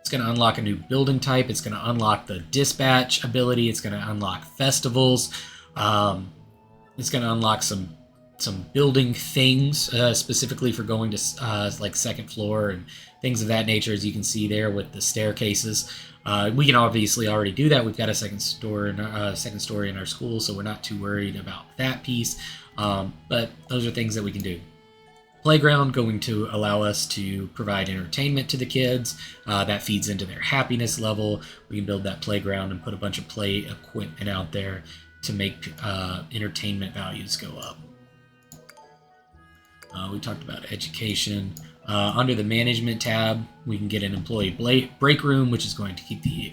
It's going to unlock a new building type. It's going to unlock the dispatch ability. It's going to unlock festivals. It's going to unlock some building things specifically for going to like second floor and things of that nature, as you can see there with the staircases. We can obviously already do that. We've got a second story in our school, so we're not too worried about that piece. But those are things that we can do. Playground, going to allow us to provide entertainment to the kids. That feeds into their happiness level. We can build that playground and put a bunch of play equipment out there to make entertainment values go up. We talked about education. Under the management tab, we can get an employee break room, which is going to keep the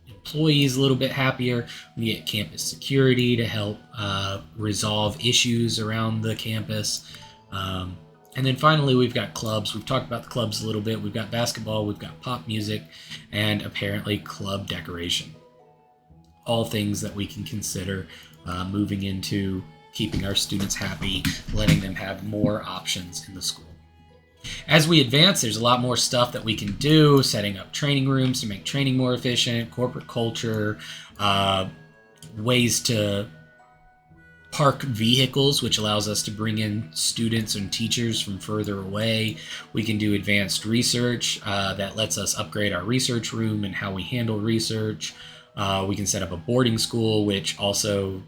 employees a little bit happier. We get campus security to help resolve issues around the campus. And then finally, we've got clubs. We've talked about the clubs a little bit. We've got basketball, we've got pop music, and apparently club decoration. All things that we can consider moving into keeping our students happy, letting them have more options in the school. As we advance, there's a lot more stuff that we can do, setting up training rooms to make training more efficient, corporate culture, ways to park vehicles, which allows us to bring in students and teachers from further away. We can do advanced research that lets us upgrade our research room and how we handle research. We can set up a boarding school, which also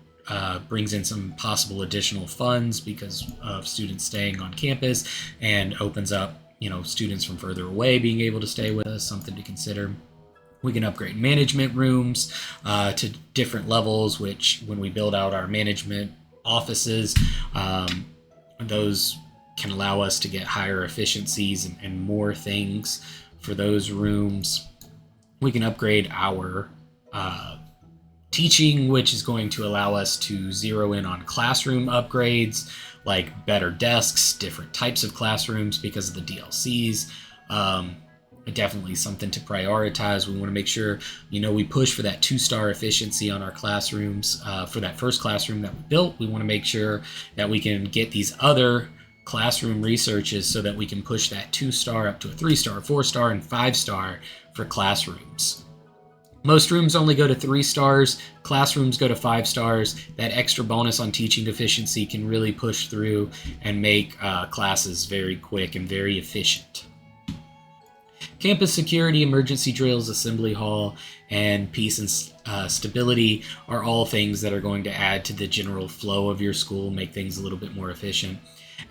brings in some possible additional funds because of students staying on campus, and opens up, students from further away being able to stay with us, something to consider. We can upgrade management rooms to different levels, which when we build out our management offices, those can allow us to get higher efficiencies and more things for those rooms. We can upgrade our teaching, which is going to allow us to zero in on classroom upgrades, like better desks, different types of classrooms because of the DLCs. Definitely something to prioritize. We want to make sure, we push for that 2-star efficiency on our classrooms. For that first classroom that we built, we want to make sure that we can get these other classroom researches so that we can push that 2-star up to a 3-star, 4-star, and 5-star for classrooms. Most rooms only go to 3 stars. Classrooms go to 5 stars. That extra bonus on teaching efficiency can really push through and make classes very quick and very efficient. Campus security, emergency drills, assembly hall, and peace and stability are all things that are going to add to the general flow of your school, make things a little bit more efficient.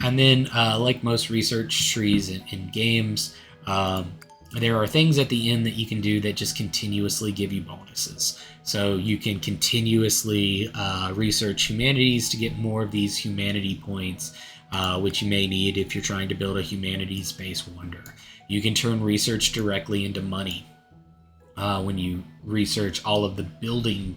And then, like most research trees in games, there are things at the end that you can do that just continuously give you bonuses. So you can continuously research humanities to get more of these humanity points, which you may need if you're trying to build a humanities-based wonder. You can turn research directly into money when you research all of the building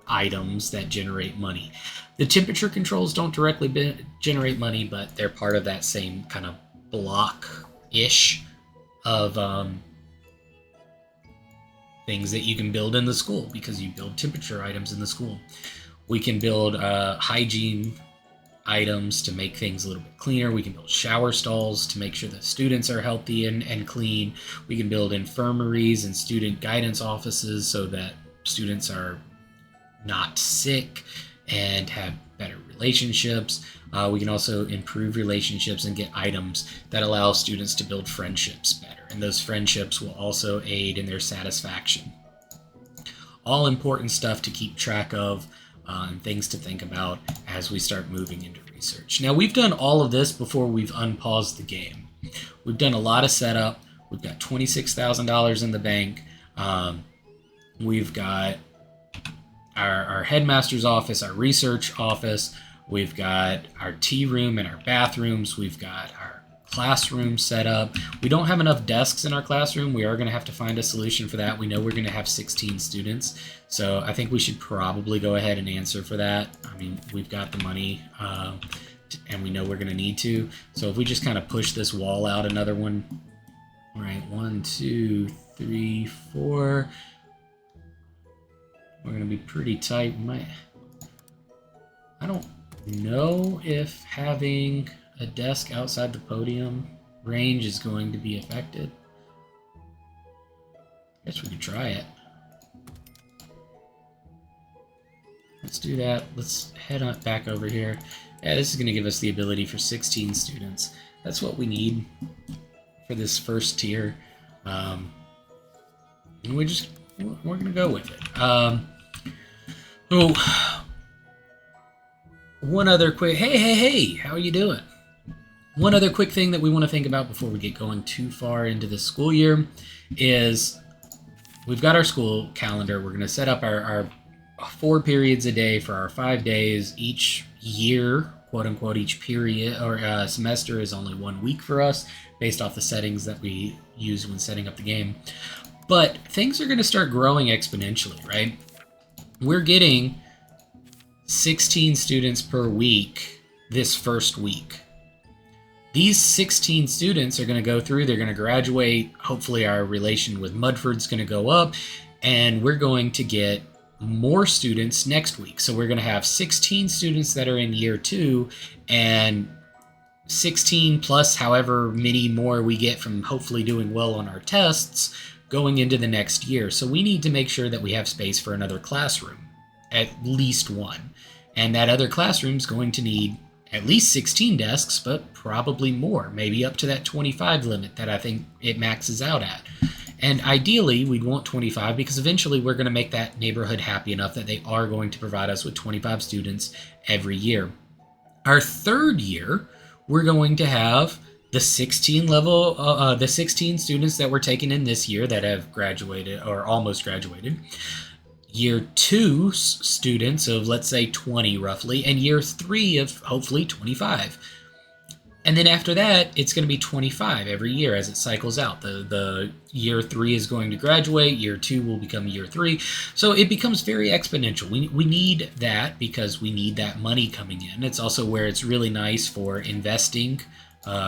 items that generate money. The temperature controls don't directly generate money, but they're part of that same kind of block-ish of things that you can build in the school, because you build temperature items in the school. We can build hygiene items to make things a little bit cleaner. We can build shower stalls to make sure that students are healthy and clean. We can build infirmaries and student guidance offices so that students are not sick and have better relationships. We can also improve relationships and get items that allow students to build friendships better, and those friendships will also aid in their satisfaction. All important stuff to keep track of and things to think about as we start moving into research. Now, we've done all of this before we've unpaused the game. We've done a lot of setup. We've got $26,000 in the bank. We've got our headmaster's office, our research office. We've got our tea room and our bathrooms. We've got our classroom set up. We don't have enough desks in our classroom. We are going to have to find a solution for that. We know we're going to have 16 students, so I think we should probably go ahead and answer for that. I mean, we've got the money, and we know we're going to need to. So if we just kind of push this wall out another one, all right, 1, 2, 3, 4. We're going to be pretty tight. I don't know if having a desk outside the podium range is going to be affected. I guess we could try it. Let's do that. Let's head on back over here. Yeah, this is going to give us the ability for 16 students. That's what we need for this first tier. And we're going to go with it. One other quick, hey, how are you doing? One other quick thing that we want to think about before we get going too far into the school year is we've got our school calendar. We're going to set up our 4 periods a day for our 5 days. Each year, quote unquote, each period or semester is only 1 week for us based off the settings that we use when setting up the game. But things are going to start growing exponentially, right? We're getting 16 students per week this first week. These 16 students are going to go through, they're going to graduate. Hopefully our relation with Mudford's going to go up, and we're going to get more students next week. So we're going to have 16 students that are in year 2 and 16 plus however many more we get from hopefully doing well on our tests going into the next year. So we need to make sure that we have space for another classroom, at least one. And that other classroom is going to need at least 16 desks, but probably more, maybe up to that 25 limit that I think it maxes out at. And ideally, we'd want 25 because eventually we're going to make that neighborhood happy enough that they are going to provide us with 25 students every year. Our third year, we're going to have the 16 students that we're taking in this year that have graduated or almost graduated. Year 2 students of, let's say, 20 roughly, and year 3 of hopefully 25. And then after that, it's going to be 25 every year as it cycles out. The year 3 is going to graduate, year 2 will become year 3. So it becomes very exponential. We need that because we need that money coming in. It's also where it's really nice for investing.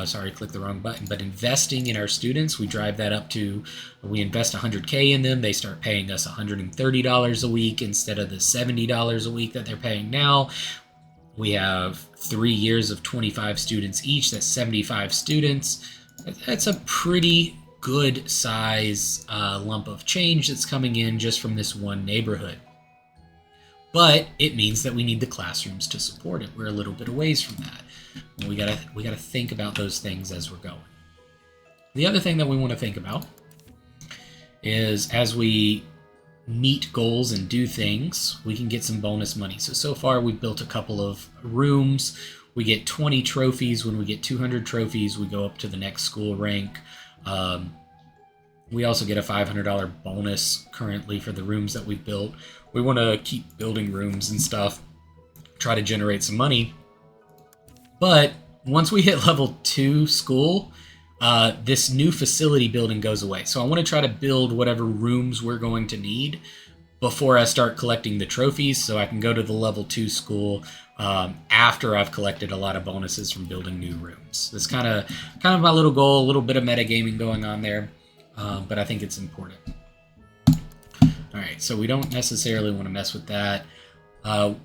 Sorry, click the wrong button, but investing in our students, we drive that up to, we invest $100K in them, they start paying us $130 a week instead of the $70 a week that they're paying now. We have 3 years of 25 students each, that's 75 students. That's a pretty good size lump of change that's coming in just from this one neighborhood. But it means that we need the classrooms to support it. We're a little bit away from that. We gotta think about those things as we're going. The other thing that we want to think about is as we meet goals and do things, we can get some bonus money. So far we've built a couple of rooms. We get 20 trophies. When we get 200 trophies, we go up to the next school rank. We also get a $500 bonus currently for the rooms that we've built. We want to keep building rooms and stuff, try to generate some money. But once we hit level 2 school, this new facility building goes away. So I want to try to build whatever rooms we're going to need before I start collecting the trophies, so I can go to the level 2 school after I've collected a lot of bonuses from building new rooms. That's kind of my little goal, a little bit of metagaming going on there, but I think it's important. All right, so we don't necessarily want to mess with that.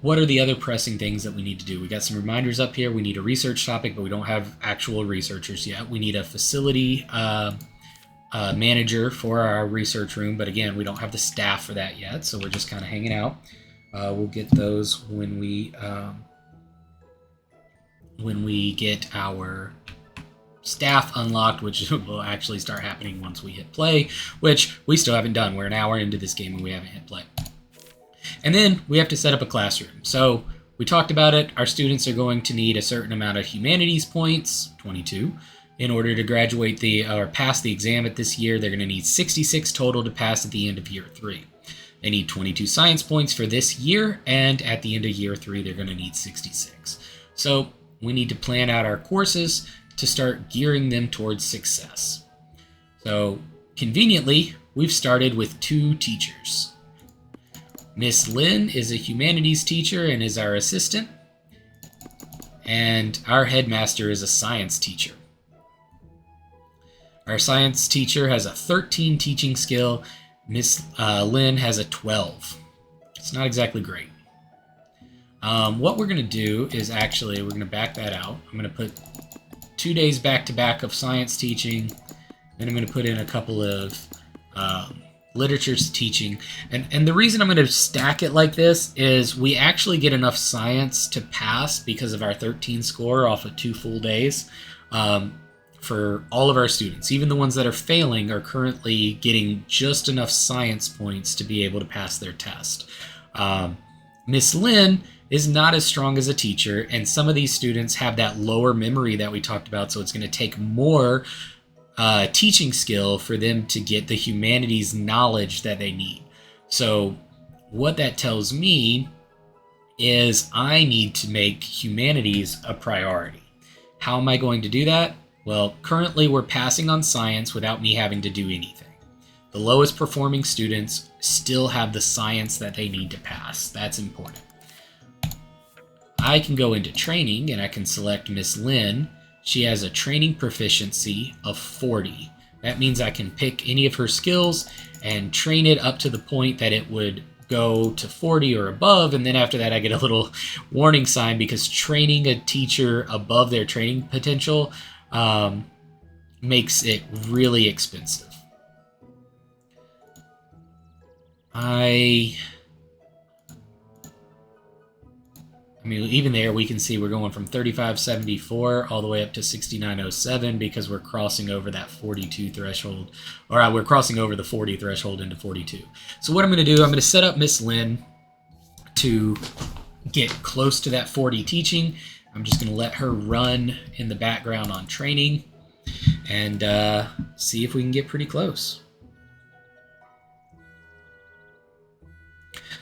What are the other pressing things that we need to do? We got some reminders up here. We need a research topic, but we don't have actual researchers yet. We need a facility manager for our research room, but again, we don't have the staff for that yet, so we're just kind of hanging out. We'll get those when we get our staff unlocked, which will actually start happening once we hit play, which we still haven't done. We're an hour into this game and we haven't hit play. And then we have to set up a classroom. So we talked about it. Our students are going to need a certain amount of humanities points, 22, in order to graduate or pass the exam at this year. They're going to need 66 total to pass at the end of year 3. They need 22 science points for this year, and at the end of year 3, they're going to need 66. So we need to plan out our courses to start gearing them towards success. So conveniently, we've started with 2 teachers. Miss Lynn is a humanities teacher and is our assistant, and our headmaster is a science teacher. Our science teacher has a 13 teaching skill. Miss Lynn has a 12. It's not exactly great. What we're going to do is we're going to back that out. I'm going to put 2 days back-to-back of science teaching. Then I'm going to put in a couple of literature's teaching. And the reason I'm going to stack it like this is we actually get enough science to pass because of our 13 score off of 2 full days for all of our students. Even the ones that are failing are currently getting just enough science points to be able to pass their test. Miss Lynn is not as strong as a teacher, and some of these students have that lower memory that we talked about, so it's going to take more teaching skill for them to get the humanities knowledge that they need. So what that tells me is I need to make humanities a priority. How am I going to do that? Well, currently we're passing on science without me having to do anything. The lowest performing students still have the science that they need to pass. That's important. I can go into training and I can select Miss Lynn. She has a training proficiency of 40. That means I can pick any of her skills and train it up to the point that it would go to 40 or above, and then after that I get a little warning sign because training a teacher above their training potential makes it really expensive. I mean, even there we can see we're going from 3574 all the way up to 6907 because we're crossing over that 42 threshold, or we're crossing over the 40 threshold into 42. So what I'm going to do, I'm going to set up Miss Lynn to get close to that 40 teaching. I'm just going to let her run in the background on training and see if we can get pretty close.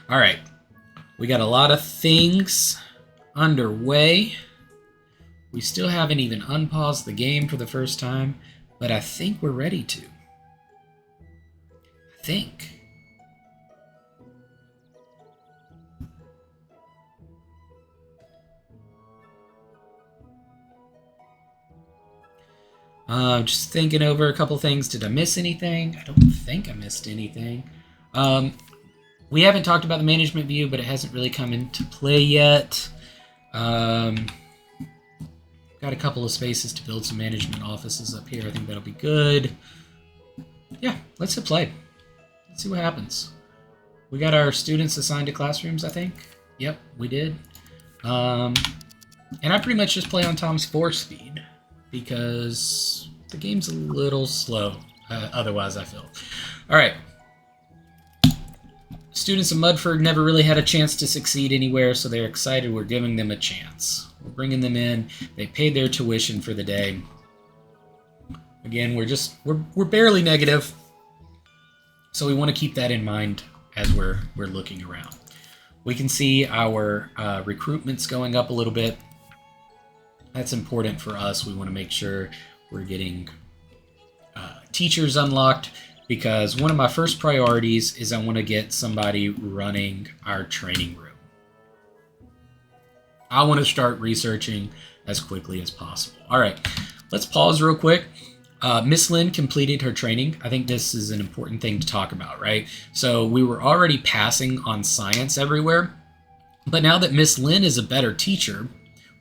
All right, we got a lot of things underway. We still haven't even unpaused the game for the first time, but I think we're ready to. I think. Just thinking over a couple things. Did I miss anything? I don't think I missed anything. We haven't talked about the management view, but it hasn't really come into play yet. Got a couple of spaces to build some management offices up here. I think that'll be good. Yeah, let's hit play. Let's see what happens. We got our students assigned to classrooms, I think. Yep, we did. And I pretty much just play on Tom's 4-speed because the game's a little slow, otherwise I feel. All right. Students of Mudford never really had a chance to succeed anywhere, so they're excited we're giving them a chance. We're bringing them in. They paid their tuition for the day. Again, we're barely negative, so we want to keep that in mind as we're looking around. We can see our recruitment's going up a little bit. That's important for us. We want to make sure we're getting teachers unlocked, because one of my first priorities is I want to get somebody running our training room. I want to start researching as quickly as possible. All right, let's pause real quick. Miss Lynn completed her training. I think this is an important thing to talk about, right? So we were already passing on science everywhere, but now that Miss Lynn is a better teacher,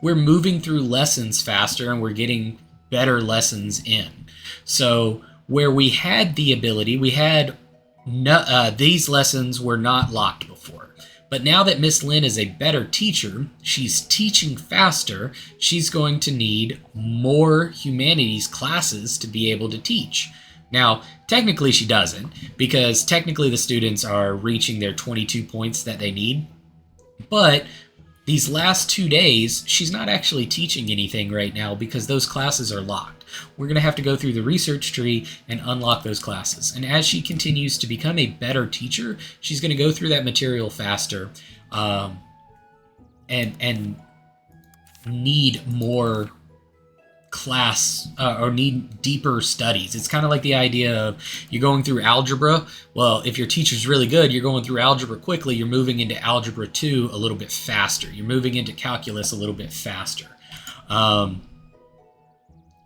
we're moving through lessons faster and we're getting better lessons in. So where we had the ability, these lessons were not locked before. But now that Miss Lynn is a better teacher, she's teaching faster, she's going to need more humanities classes to be able to teach. Now, technically she doesn't, because technically the students are reaching their 22 points that they need. But these last 2 days, she's not actually teaching anything right now because those classes are locked. We're going to have to go through the research tree and unlock those classes. And as she continues to become a better teacher, she's going to go through that material faster and need more class or need deeper studies. It's kind of like the idea of you're going through algebra. Well, if your teacher's really good, you're going through algebra quickly. You're moving into algebra 2 a little bit faster. You're moving into calculus a little bit faster.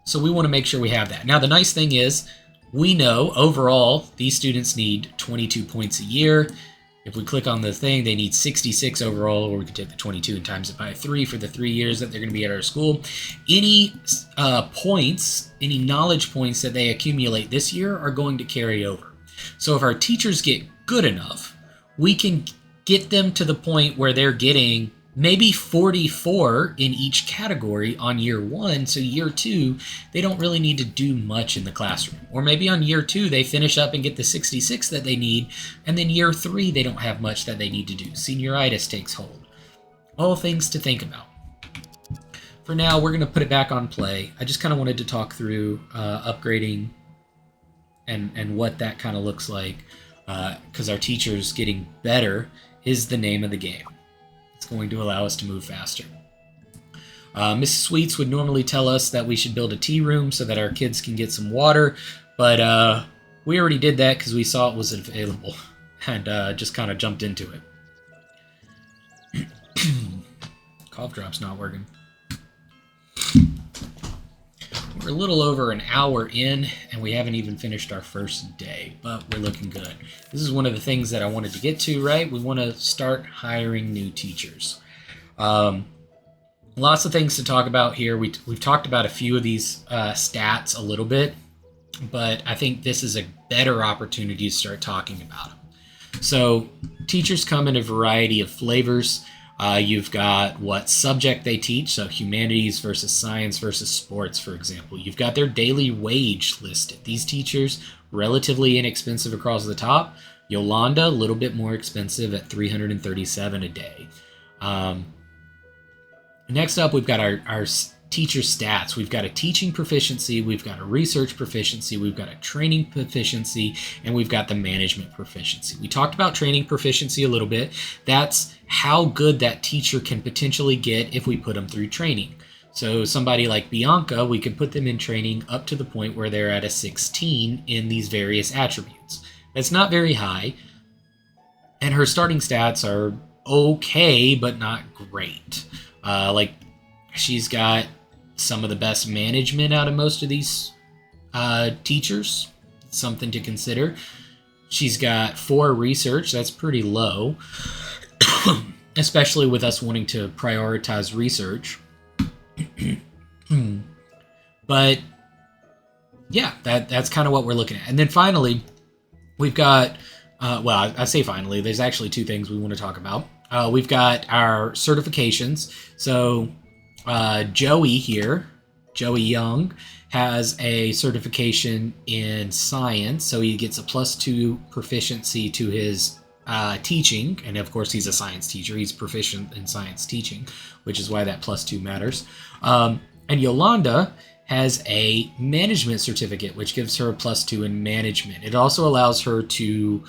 So we want to make sure we have that. Now, the nice thing is we know overall these students need 22 points a year. If we click on the thing, they need 66 overall, or we can take the 22 and times it by 3 for the 3 years that they're going to be at our school. Any points, any knowledge points that they accumulate this year are going to carry over. So if our teachers get good enough, we can get them to the point where they're getting maybe 44 in each category on year 1. So year 2, they don't really need to do much in the classroom. Or maybe on year 2, they finish up and get the 66 that they need. And then year 3, they don't have much that they need to do. Senioritis takes hold. All things to think about. For now, we're going to put it back on play. I just kind of wanted to talk through upgrading and what that kind of looks like. Because our teachers getting better is the name of the game. It's going to allow us to move faster. Mrs. Sweets would normally tell us that we should build a tea room so that our kids can get some water, but we already did that because we saw it was available and just kind of jumped into it. Cough drop's not working. We're a little over an hour in, and we haven't even finished our first day, but we're looking good. This is one of the things that I wanted to get to, right? We want to start hiring new teachers. Lots of things to talk about here. We've talked about a few of these stats a little bit, but I think this is a better opportunity to start talking about them. So teachers come in a variety of flavors. You've got what subject they teach, so humanities versus science versus sports, for example. You've got their daily wage listed. These teachers, relatively inexpensive across the top. Yolanda, a little bit more expensive at $337 a day. Next up, we've got our teacher stats. We've got a teaching proficiency, we've got a research proficiency, we've got a training proficiency, and we've got the management proficiency. We talked about training proficiency a little bit. That's how good that teacher can potentially get if we put them through training. So somebody like Bianca, we could put them in training up to the point where they're at a 16 in these various attributes. That's not very high, and her starting stats are okay, but not great. Like, she's got some of the best management out of most of these teachers. Something to consider. She's got 4 research. That's pretty low, especially with us wanting to prioritize research. But yeah, that's kind of what we're looking at. And then finally, we've got, well, I say finally, there's actually 2 things we want to talk about. We've got our certifications. So Joey here, Joey Young, has a certification in science. So he gets a +2 proficiency to his teaching, and of course he's a science teacher. He's proficient in science teaching, which is why that +2 matters. And Yolanda has a management certificate, which gives her a +2 in management. It also allows her to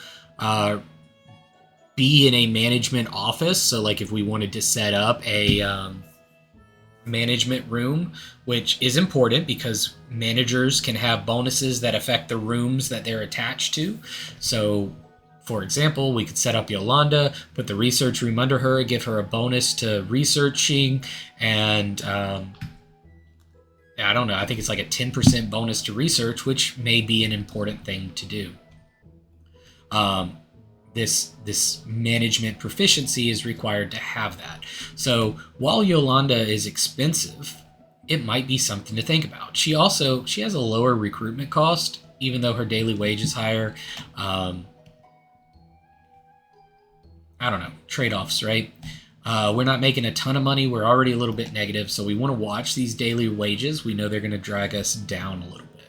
be in a management office. So like if we wanted to set up a management room, which is important because managers can have bonuses that affect the rooms that they're attached to. So for example, we could set up Yolanda, put the research room under her, give her a bonus to researching, and I don't know, I think it's like a 10% bonus to research, which may be an important thing to do. This management proficiency is required to have that. So while Yolanda is expensive, it might be something to think about. She has a lower recruitment cost, even though her daily wage is higher. I don't know, trade-offs, right? We're not making a ton of money. We're already a little bit negative, so we want to watch these daily wages. We know they're going to drag us down a little bit.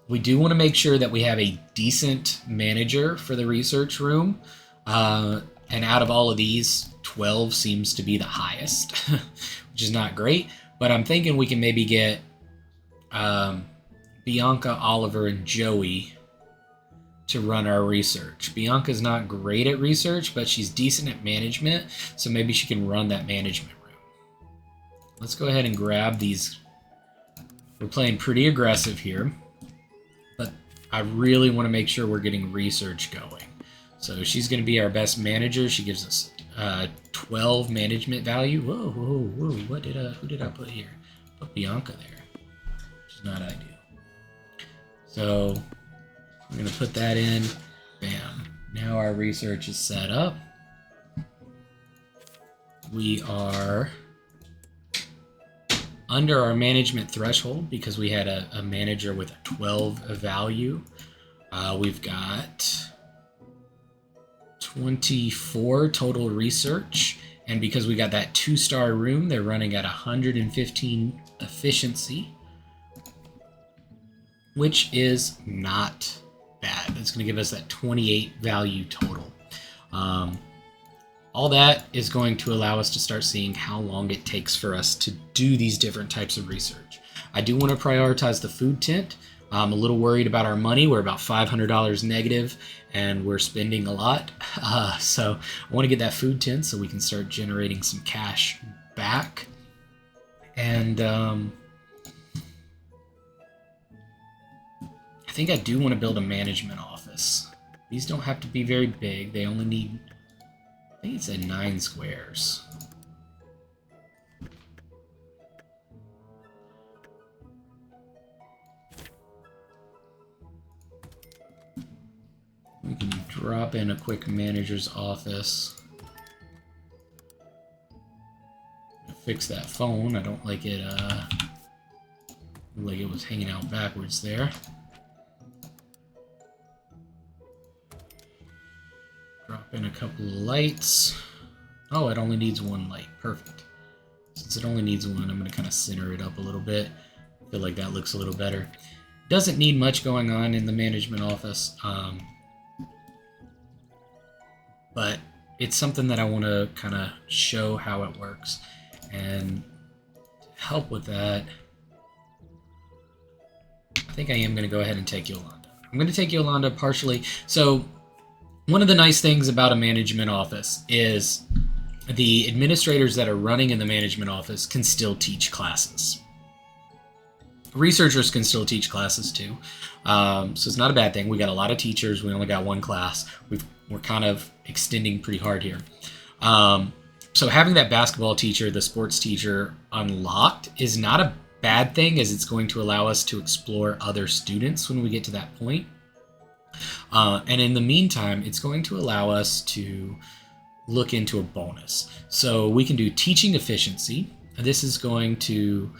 We do want to make sure that we have a decent manager for the research room. And out of all of these, 12 seems to be the highest, which is not great. But I'm thinking we can maybe get Bianca, Oliver, and Joey to run our research. Bianca's not great at research, but she's decent at management, so maybe she can run that management room. Let's go ahead and grab these. We're playing pretty aggressive here, but I really want to make sure we're getting research going. So she's going to be our best manager. She gives us 12 management value. Whoa, whoa, whoa! Who did I put here? Put Bianca there, which is not ideal. So I'm going to put that in. Bam. Now our research is set up. We are under our management threshold because we had a manager with a 12 value. We've got 24 total research. And because we got that 2-star room, they're running at 115 efficiency, which is not bad. That's going to give us that 28 value total. All that is going to allow us to start seeing how long it takes for us to do these different types of research. I do want to prioritize the food tent. I'm a little worried about our money. We're about $500 negative and we're spending a lot. So I want to get that food tent so we can start generating some cash back. And I think I do want to build a management office. These don't have to be very big. They only need, I think it said 9 squares. We can drop in a quick manager's office. Fix that phone. I don't like it, like it was hanging out backwards there. Drop in a couple of lights. Oh, it only needs 1 light. Perfect. Since it only needs 1, I'm going to kind of center it up a little bit. I feel like that looks a little better. Doesn't need much going on in the management office, but it's something that I want to kind of show how it works. And to help with that, I think I am going to go ahead and take Yolanda. I'm going to take Yolanda partially. So one of the nice things about a management office is the administrators that are running in the management office can still teach classes. Researchers can still teach classes too. So it's not a bad thing. We got a lot of teachers. We only got 1 class. We're kind of extending pretty hard here. So having that basketball teacher, the sports teacher unlocked is not a bad thing, as it's going to allow us to explore other students when we get to that point. And in the meantime, it's going to allow us to look into a bonus. So we can do teaching efficiency. This is going to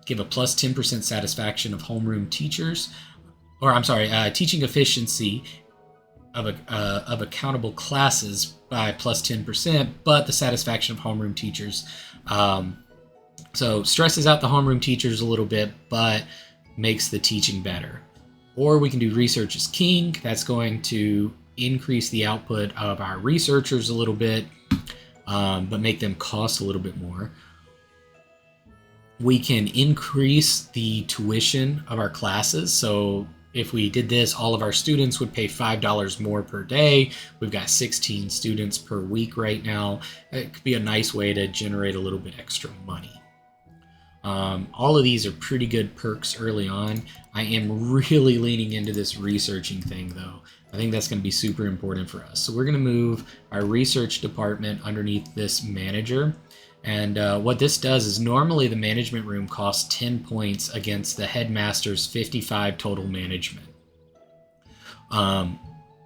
give a plus 10% satisfaction of homeroom teachers, or I'm sorry, teaching efficiency of accountable classes by plus 10%, but the satisfaction of homeroom teachers. So stresses out the homeroom teachers a little bit, but makes the teaching better. Or we can do research is king. That's going to increase the output of our researchers a little bit, but make them cost a little bit more. We can increase the tuition of our classes. So if we did this, all of our students would pay $5 more per day. We've got 16 students per week right now. It could be a nice way to generate a little bit extra money. All of these are pretty good perks early on. I am really leaning into this researching thing though. I think that's going to be super important for us. So we're going to move our research department underneath this manager. And what this does is normally the management room costs 10 points against the headmaster's 55 total management.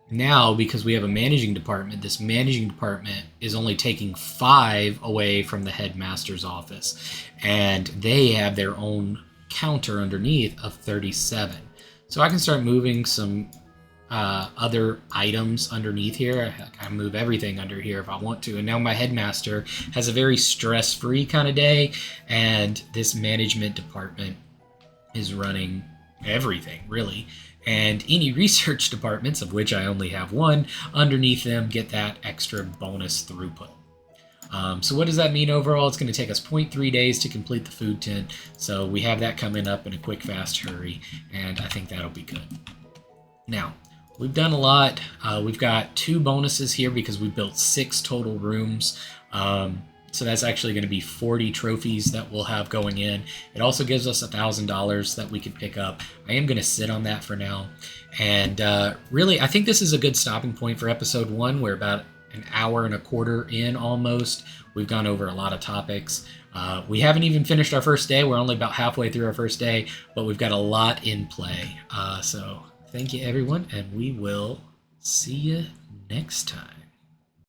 Now, because we have a managing department, this managing department is only taking 5 away from the headmaster's office. And they have their own counter underneath of 37. So I can start moving some other items underneath here. I can move everything under here if I want to. And now my headmaster has a very stress-free kind of day, and this management department is running everything, really. And any research departments, of which I only have one, underneath them get that extra bonus throughput. So what does that mean overall? It's going to take us 0.3 days to complete the food tent. So we have that coming up in a quick, fast hurry, and I think that'll be good. Now, we've done a lot. We've got 2 bonuses here because we built 6 total rooms. So that's actually going to be 40 trophies that we'll have going in. It also gives us $1,000 that we could pick up. I am going to sit on that for now. And really, I think this is a good stopping point for episode 1. We're about an hour and a quarter in almost. We've gone over a lot of topics. We haven't even finished our first day. We're only about halfway through our first day, but we've got a lot in play. So thank you, everyone, and we will see you next time.